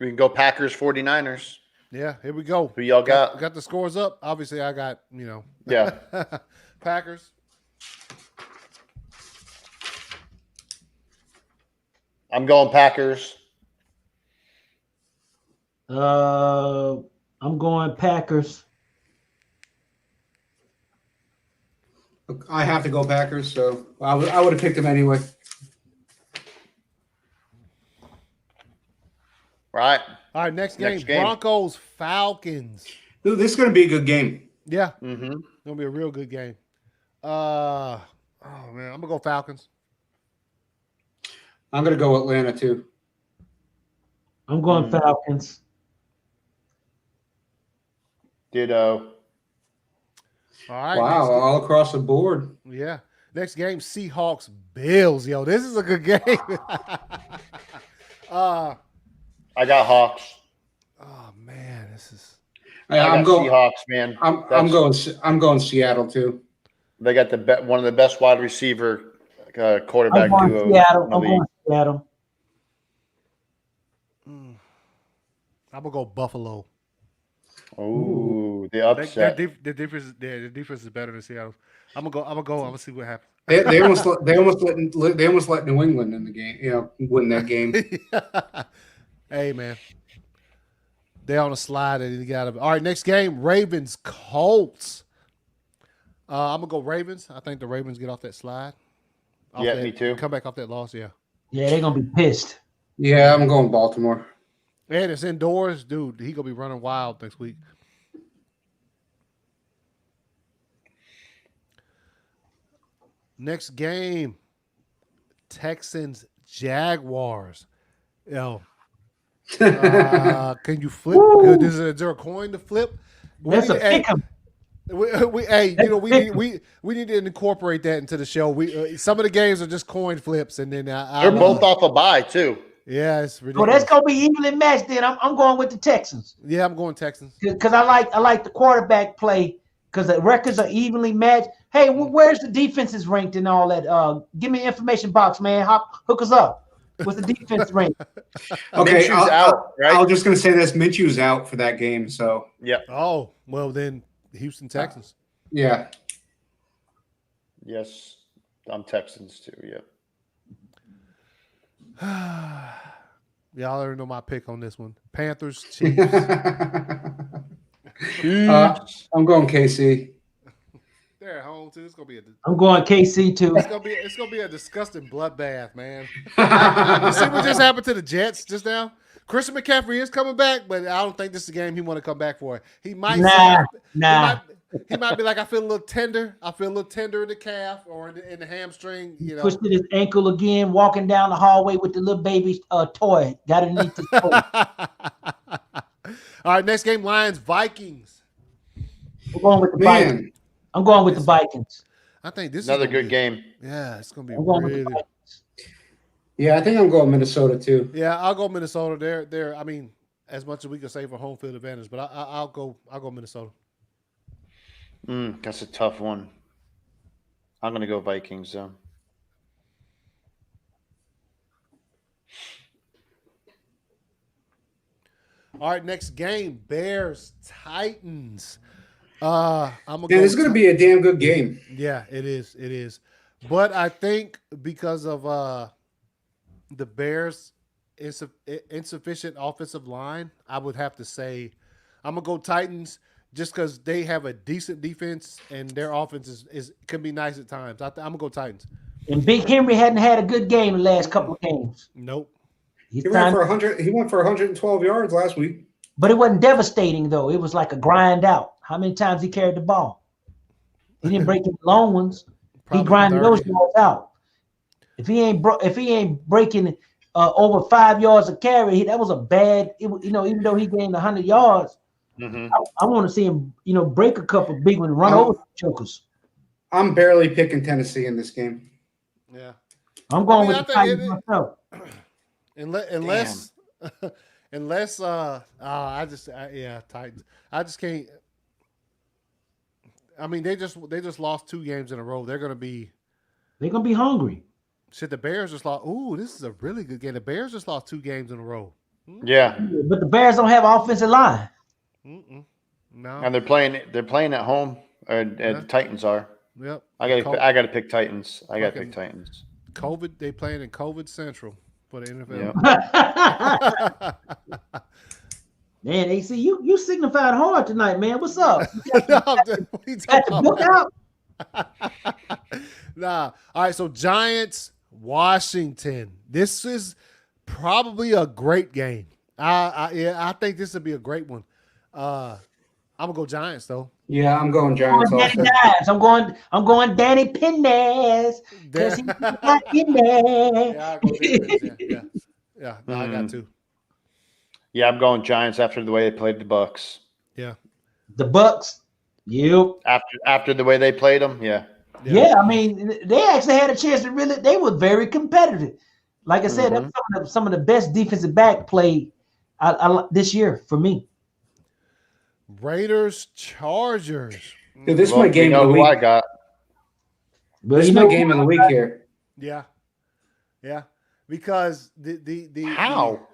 We can go Packers 49ers. Yeah, here we go. Who y'all got? Got the scores up. Obviously, I got, Yeah. Packers. I'm going Packers. I'm going Packers. I have to go Packers, so I would have picked them anyway. Right. All right, next game. Broncos, Falcons. Dude, this is going to be a good game. Yeah. Mm-hmm. It's going to be a real good game. Oh, man. I'm going to go Falcons. I'm going to go Atlanta, too. I'm going Falcons. All right. Wow, all across the board. Yeah. Next game, Seahawks, Bills. Yo, this is a good game. I got Hawks. Oh man, this is. I'm going Seahawks, man. I'm going Seattle too. They got one of the best wide receiver quarterback duos. I'm going Seattle. I'm gonna go Buffalo. Oh, the upset. The defense is better than Seattle. I'm gonna see what happens. They almost let New England in the game. Win that game. Hey man, they on a slide and he got it. All right, next game, Ravens Colts. I'm gonna go Ravens. I think the Ravens get off that slide. Me too. Come back off that loss. Yeah, they're gonna be pissed. Yeah, I'm going Baltimore. And it's indoors, dude. He gonna be running wild next week. Next game, Texans Jaguars. Can you flip? Is there a coin to flip? That's a pick 'em. We need to incorporate that into the show. Some of the games are just coin flips, and then they're both off a bye too. Yeah, it's ridiculous. Well, that's gonna be evenly matched. Then I'm going with the Texans. Yeah, I'm going Texans because I like the quarterback play because the records are evenly matched. Hey, where's the defenses ranked and all that? Give me an information box, man. Hook us up. What's the defense ranked? Okay, I was just gonna say this. Minshew's out for that game, so yeah. Oh well, then Houston Texans. Yeah. Yes, I'm Texans too. Yeah. Y'all already know my pick on this one. Panthers, Chiefs. I'm going KC. They're at home too. It's gonna be I'm going KC too. It's gonna be a disgusting bloodbath, man. You see what just happened to the Jets just now? Christian McCaffrey is coming back, but I don't think this is a game he want to come back for. He might. He might be like, I feel a little tender. I feel a little tender in the calf or in the hamstring. Twisted his ankle again, walking down the hallway with the little baby's toy. Got it underneath his toy. All right, next game, Lions Vikings. I'm going with the Vikings. I'm going with the Vikings. I think this another is good game. Yeah, it's gonna be really. Yeah, I think I'm going Minnesota too. Yeah, I'll go Minnesota. They're. I mean, as much as we can say for home field advantage, but I'll go Minnesota. That's a tough one. I'm gonna go Vikings though. All right, next game, Bears Titans. It's going to be a damn good game. Yeah, it is. It is. But I think because of the Bears' insufficient offensive line, I would have to say I'm going to go Titans just because they have a decent defense and their offense can be nice at times. I'm going to go Titans. And Big Henry hadn't had a good game the last couple of games. Nope. He went for 112 yards last week. But it wasn't devastating, though. It was like a grind out. How many times he carried the ball? He didn't break any long ones. He grinded 30. Those yards out. If he ain't breaking over 5 yards a carry, that was a bad. Even though he gained 100 yards, I want to see him, break a couple big ones, run over chokers. I'm barely picking Tennessee in this game. Yeah, I'm going with the Titans myself. Unless Titans. I just can't. I mean, they just lost 2 games in a row. They're gonna be hungry. Shit, the Bears just lost. Ooh, this is a really good game. The Bears just lost 2 games in a row. Yeah, but the Bears don't have offensive line. No, and they're playing at home. The Titans are. Yep. I gotta pick Titans. I gotta pick Titans. COVID. They playing in COVID Central for the NFL. Yep. Man, AC, you signified hard tonight, man. What's up? Got the book out? Nah. All right, so Giants, Washington. This is probably a great game. I think this would be a great one. I'm gonna go Giants though. Yeah, I'm going Giants. I'm going Danny Pindas because he's not in there. Yeah, I'll go Danny. Yeah. No, I got 2. Yeah, I'm going Giants after the way they played the Bucks. Yeah. The Bucks. Yep. After the way they played them, yeah. Yeah, I mean, they actually had a chance to really. They were very competitive. Like I said, that's some of the best defensive back play this year for me. Raiders, Chargers. Dude, this is my game of the week. I got. This is my game of the week here. Yeah. Because the how?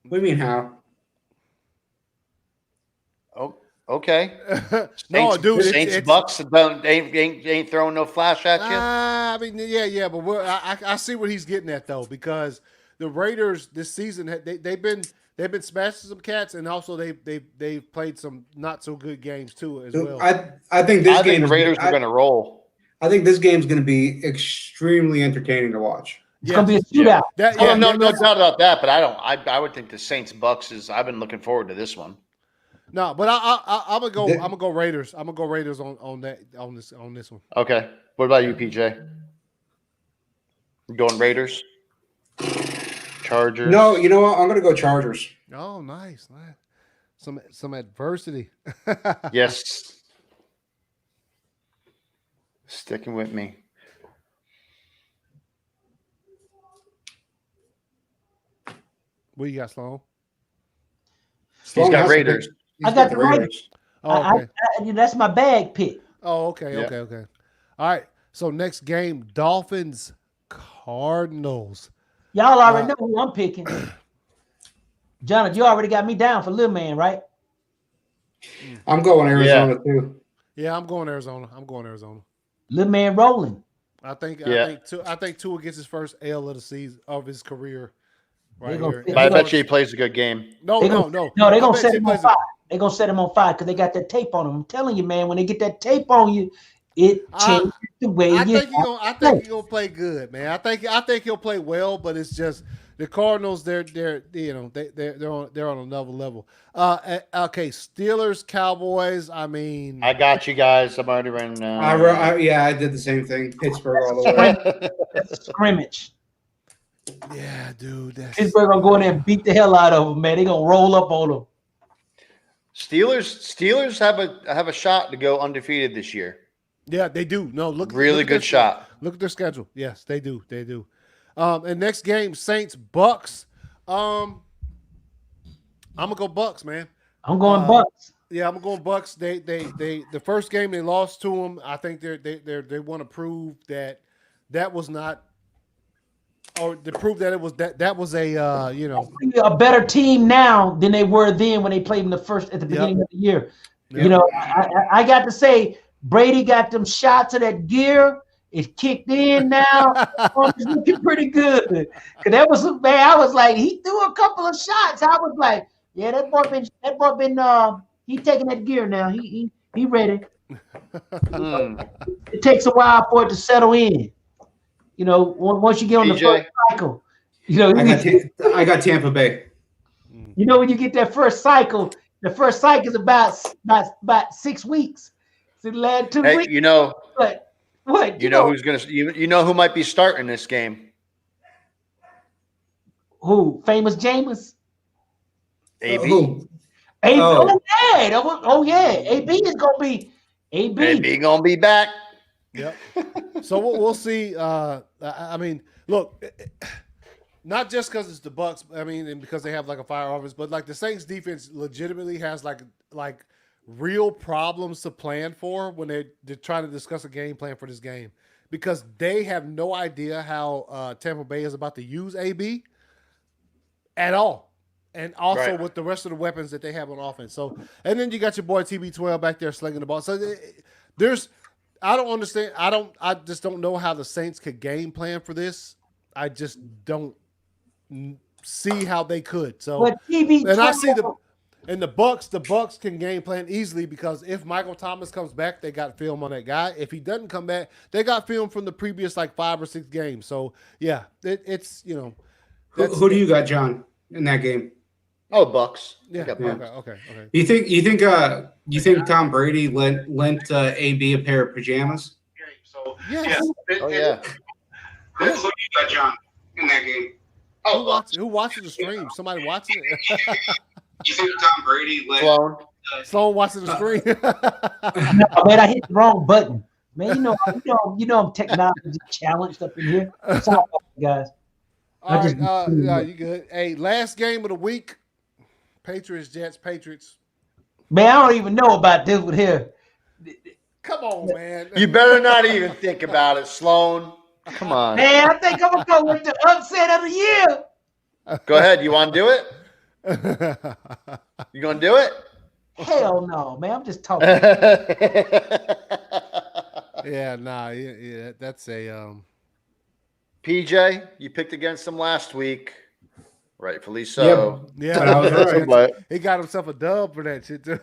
What do you mean how? Oh, okay. No, dude. Saints Bucks ain't throwing no flash at you. I mean, yeah, but I see what he's getting at though, because the Raiders this season they've been smashing some cats, and also they've played some not so good games too as well. I think the Raiders are going to roll. I think this game's going to be extremely entertaining to watch. It's going to be a shootout. No doubt about that. But I would think the Saints Bucks is. I've been looking forward to this one. No, but I'm gonna go Raiders. I'm gonna go Raiders on this one. Okay. What about you, PJ? You going Raiders? Chargers? No, you know what? I'm gonna go Chargers. Oh, nice. Some adversity. Yes. Sticking with me. What you got, Sloan? He's got Raiders. I got the Raiders. Oh, okay. That's my bag pick. Oh, okay, yeah. Okay. All right. So next game, Dolphins, Cardinals. Y'all already know who I'm picking. Jonathan, you already got me down for little man, right? I'm going Arizona too. Yeah, I'm going Arizona. Little man rolling. I think Tua gets his first L of the season of his career. Right here. But I bet you he plays a good game. No. They're gonna set him on fire. They're gonna set him on fire because they got that tape on him. I'm telling you, man, when they get that tape on you, it changes the way I think he's gonna play good, man. I think he'll play well, but it's just the Cardinals. They're on another level. Okay, Steelers, Cowboys. I mean, I got you guys. I'm already running. I did the same thing. Pittsburgh all the way. That's a scrimmage. Yeah, dude. Pittsburgh gonna go in there and beat the hell out of them, man. They gonna roll up on them. Steelers have a shot to go undefeated this year. Yeah, they do. No, look good shot. Look at their schedule. Yes, they do. And next game, Saints Bucks. I'm gonna go Bucks, man. I'm going Bucks. Yeah, I'm going Bucks. They the first game they lost to them. I think they want to prove that was not, or to prove that it was that was a better team now than they were then when they played in at the beginning of the year. Yep. You know, I got to say Brady got them shots of that gear. It's kicked in now. It's looking pretty good. Cause that was, man, I was like, he threw a couple of shots. I was like, yeah, that boy been he taking that gear now. He ready. It takes a while for it to settle in. You know, once you get on the first cycle, you know. I got Tampa Bay. You know, when you get that first cycle, the first cycle is about 6 weeks. So the last 2 weeks. You know. What? You know who's gonna? You know who might be starting this game? Who? Famous Jameis? AB. Oh yeah. AB is gonna be AB. AB gonna be back. Yep. So we'll see. I mean, look, not just because it's the Bucks. I mean, and because they have like a fire offense, but like the Saints defense legitimately has like real problems to plan for when they're trying to discuss a game plan for this game, because they have no idea how Tampa Bay is about to use AB at all, and also with the rest of the weapons that they have on offense. So, and then you got your boy TB12 back there slinging the ball. So I don't understand. I just don't know how the Saints could game plan for this. I just don't see how they could. So, and I see the Bucks can game plan easily, because if Michael Thomas comes back, they got film on that guy. If he doesn't come back, they got film from the previous 5 or 6 games. So yeah, it's Who do you got, John, in that game? Oh, Bucks. Yeah. Okay. You think Tom Brady lent AB a pair of pajamas? Yes. Oh yeah. Who do you got, John, in that game? Oh, who watches the stream? Somebody watching it? You think Tom Brady Sloan? Sloan watching the stream. No, man, I hit the wrong button. Man, you know I'm technology challenged up in here. Sorry, guys. All right, you good? Hey, last game of the week. Jets. Man, I don't even know about this one here. Come on, man. You better not even think about it, Sloan. Come on. Man, I think I'm gonna go with the upset of the year. Go ahead. You want to do it? You gonna do it? Hell no, man. I'm just talking. Yeah, nah, yeah, that's a PJ, you picked against them last week. Rightfully so. Yeah, but I was right. But he got himself a dub for that shit too.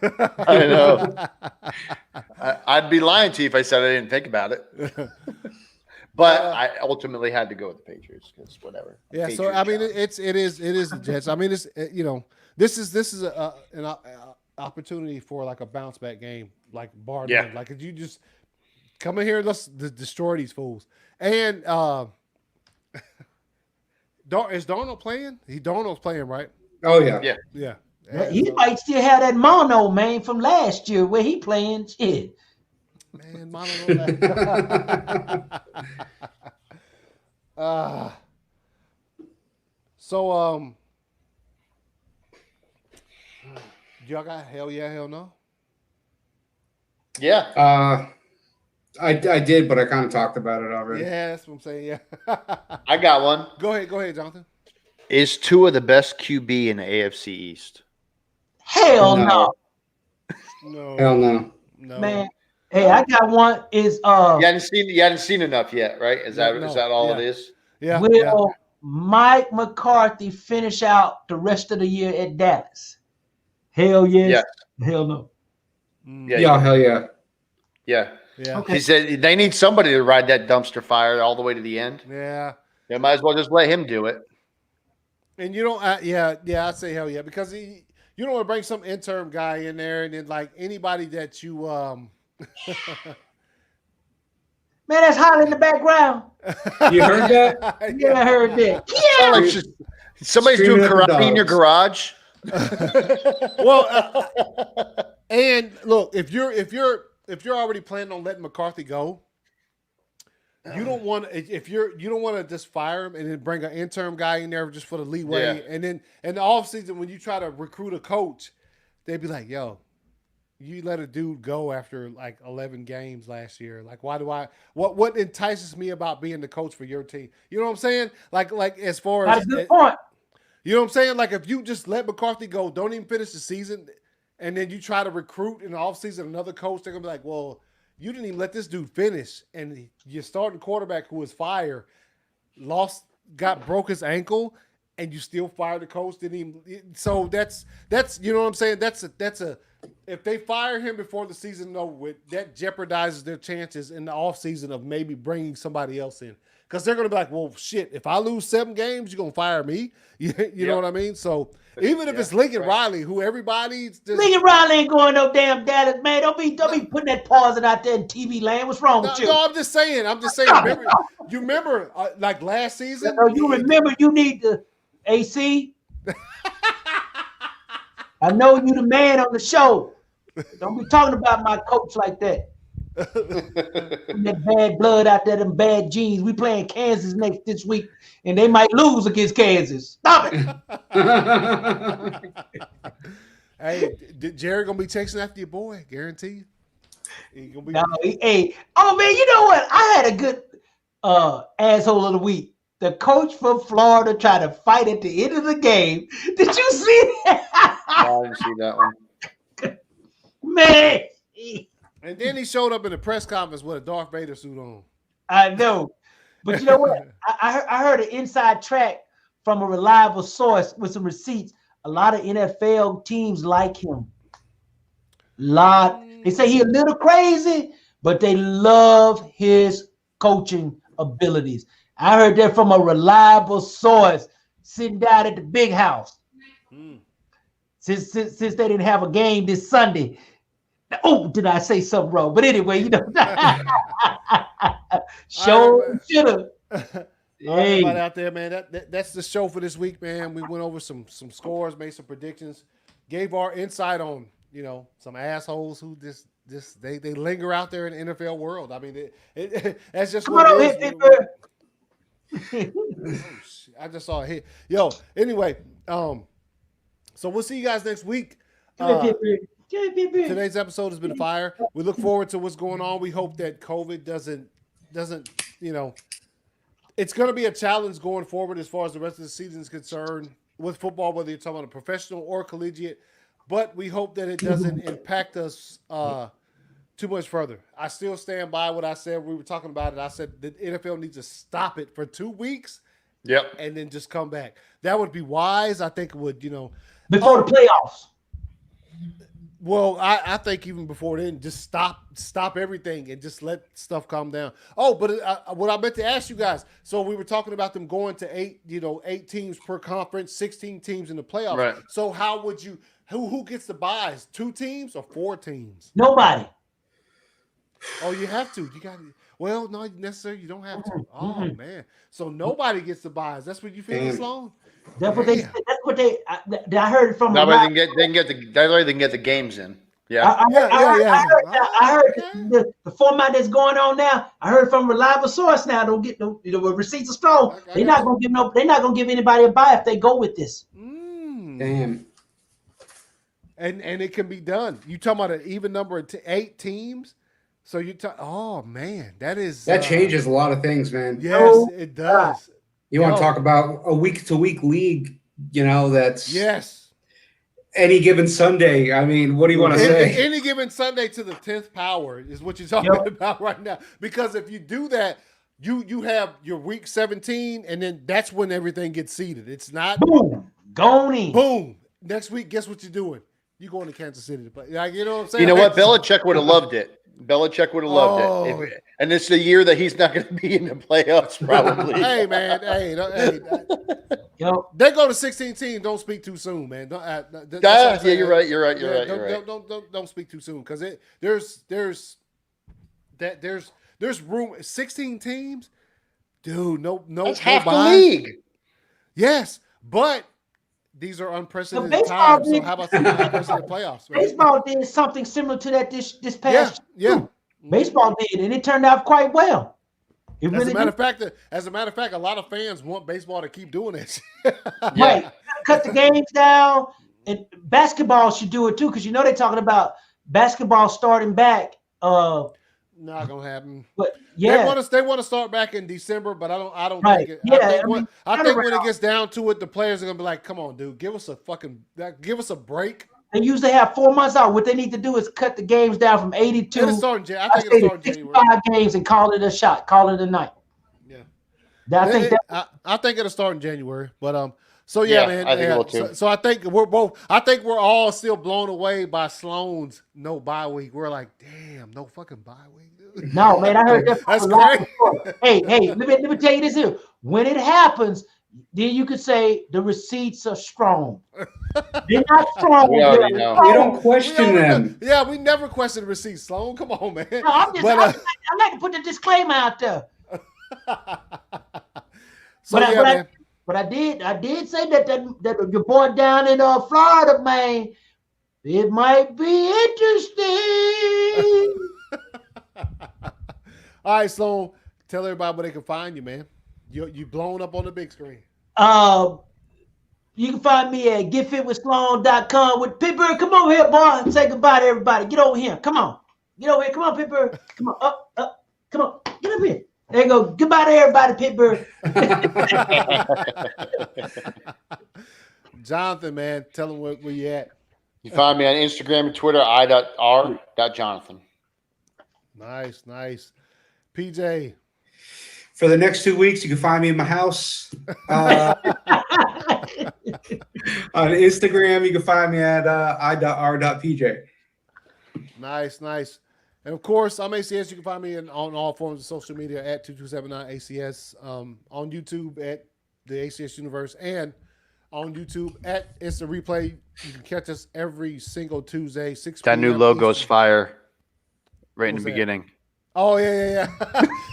I know. I'd be lying to you if I said I didn't think about it. But I ultimately had to go with the Patriots because whatever. Yeah, Patriots so I mean, challenge. it is the Jets. I mean, it's this is an opportunity for like a bounce back game, like bar none. Like if you just come in here and let's destroy these fools. And is Darnold playing? Darnold's playing, right? Oh yeah. Yeah. He might still have that mono, man, from last year where he playing shit. Man, mono. So y'all got hell yeah, hell no? Yeah. I did, but I kind of talked about it already. Yeah, that's what I'm saying. Yeah. I got one. Go ahead, Jonathan. Is Tua the best QB in the AFC East? Hell no. No. Hell no. No. Man. Hey, I got one. Is you hadn't seen enough yet, right? Is that all it is? Yeah. Will Mike McCarthy finish out the rest of the year at Dallas? Hell yes. Hell no. Yeah, hell yeah. Yeah. Yeah. Okay. He said they need somebody to ride that dumpster fire all the way to the end. Yeah. They might as well just let him do it. And you don't, I'd say hell yeah, because you don't want to bring some interim guy in there and then like anybody that you Man, that's hot in the background. You heard that? Yeah, I heard that. Yeah. Like somebody's doing karate in your garage. Well, and look, if you're already planning on letting McCarthy go, you don't want to just fire him and then bring an interim guy in there just for the leeway. Yeah. And then in the offseason, when you try to recruit a coach, they'd be like, yo, you let a dude go after like 11 games last year. Like, what entices me about being the coach for your team? You know what I'm saying? Like as far as That's a good point. You know what I'm saying? Like if you just let McCarthy go, don't even finish the season, and then you try to recruit in the offseason another coach, they're gonna be like, well, you didn't even let this dude finish, and your starting quarterback who was fired broke his ankle, and you still fired the coach. Didn't even. So that's you know what I'm saying. That's a if they fire him before the season is over with, that jeopardizes their chances in the offseason of maybe bringing somebody else in. Because they're going to be like, well, shit, if I lose 7 games, you're going to fire me. You know what I mean? So even if it's Lincoln Riley, who everybody's just... Lincoln Riley ain't going no damn Dallas, man. Don't be putting that pausing out there in TV land. What's wrong with you? No, I'm just saying. You remember like last season? You remember you need the AC? I know you the man on the show. Don't be talking about my coach like that. That bad blood out there, them bad genes. We playing Kansas this week, and they might lose against Kansas. Stop it. Hey, Jerry gonna be chasing after your boy, guaranteed. Oh man, you know what? I had a good asshole of the week. The coach from Florida tried to fight at the end of the game. Did you see that? I didn't see that one. Man. And then he showed up in a press conference with a Darth Vader suit on. I know. But you know what? I heard an inside track from a reliable source with some receipts. A lot of NFL teams like him. They say he's a little crazy, but they love his coaching abilities. I heard that from a reliable source sitting down at the big house. Since they didn't have a game this Sunday. Oh, did I say something wrong? But anyway, you know. Should have. Everybody out there, man. That's the show for this week, man. We went over some scores, made some predictions, gave our insight on, some assholes who just they linger out there in the NFL world. I mean, that's just what it is. I just saw it hit. Yo, anyway, so we'll see you guys next week. Today's episode has been fire. We look forward to what's going on. We hope that COVID doesn't, it's going to be a challenge going forward as far as the rest of the season is concerned with football, whether you're talking about a professional or collegiate. but we hope that it doesn't impact us too much further. I still stand by what I said. We were talking about it. I said the NFL needs to stop it for 2 weeks. Yep. And then just come back. That would be wise. I think it would, before the playoffs. Well, I think even before then, just stop everything and just let stuff calm down. Oh, but what I meant to ask you guys. So we were talking about them going to 8 teams per conference, 16 teams in the playoffs. Right. So how would you? Who gets the buys? 2 teams or 4 teams? Nobody. Oh, you have to. You got to. Well, not necessarily. You don't have to. Oh man. So nobody gets the buys. That's what you feel, Sloan? That's what they. That's what they. I heard it from. That way they can get the games in. Yeah. I heard the format that's going on now. I heard from reliable source now. Don't get no. Receipts are strong. They're not gonna give no. They're not gonna give anybody a buy if they go with this. Damn. And it can be done. You talking about an even number of 8 teams? So you oh man, that changes a lot of things, man. Yes, it does. You want to talk about a week-to-week league? That's any given Sunday. I mean, what do you want to say? Any given Sunday to the 10th power is what you're talking about right now. Because if you do that, you have your week 17, and then that's when everything gets seeded. It's not boom, going. Boom. Next week, guess what you're doing? You're going to Kansas City to play. Like, you know what I'm saying? You know what? Belichick would have loved it. Belichick would have loved it. And it's the year that he's not going to be in the playoffs, probably. Hey, man. They go to 16 teams. Don't speak too soon, man. You're right. Don't speak too soon because there's room. 16 teams, dude. No. That's half the league. Yes, but these are unprecedented times. So how about some unprecedented playoffs? Man? Baseball did something similar to that this past year. Yeah. Baseball did, and it turned out quite well. As a matter of fact, a lot of fans want baseball to keep doing this. Right. Cut the games down. And basketball should do it too, because they're talking about basketball starting back. Not gonna happen. But they want to start back in December, but I don't think it. I think when it gets down to it, the players are gonna be like, "Come on, dude, give us a break." They usually have 4 months out. What they need to do is cut the games down from 82. I think it'll start in January. 65 games and call it a shot. Call it a night. Yeah, I think it'll start in January. But so man. I think it will too. So I think we're all still blown away by Sloan's no bye week. We're like, damn, no fucking bye week, dude. No, man, I heard that. That's great. Hey, let me tell you this here. When it happens, then you could say the receipts are strong. They're not strong. We already know. We don't question them. Yeah, we never question the receipts, Sloan. Come on, man. No, I like to put the disclaimer out there. But I did say that your boy down in Florida, man, it might be interesting. All right, Sloan, tell everybody where they can find you, man. You blown up on the big screen. You can find me at getfitwithsloan.com with Pittsburgh. Come over here, boy, and say goodbye to everybody. Get over here. Come on. Get over here. Come on, Pittsburgh. Come on. Up. Come on. Get up here. There you go. Goodbye to everybody, Pittsburgh. Jonathan, man, tell them where you at. You find me on Instagram and Twitter, i.r.jonathan. Nice. PJ. For the next 2 weeks, you can find me in my house. On Instagram, you can find me at i.r.pj. Nice. And of course, I'm ACS. You can find me on all forms of social media at 2279ACS, on YouTube at the ACS Universe, and on YouTube at Instant Replay. You can catch us every single Tuesday, 6 p.m. That new logo's fire right in the beginning. Oh, yeah.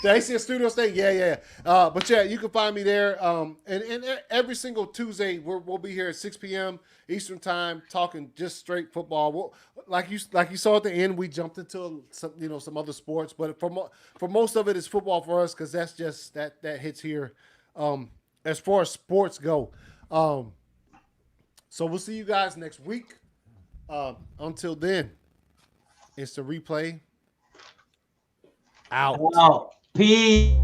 The ACS Studios thing, yeah. But yeah, you can find me there. And every single Tuesday, we'll be here at 6 p.m. Eastern Time, talking just straight football. Like you saw at the end, we jumped into some other sports, but for most of it, it's football for us because that's just that hits here. As far as sports go, so we'll see you guys next week. Until then, it's the replay. Out. Peace.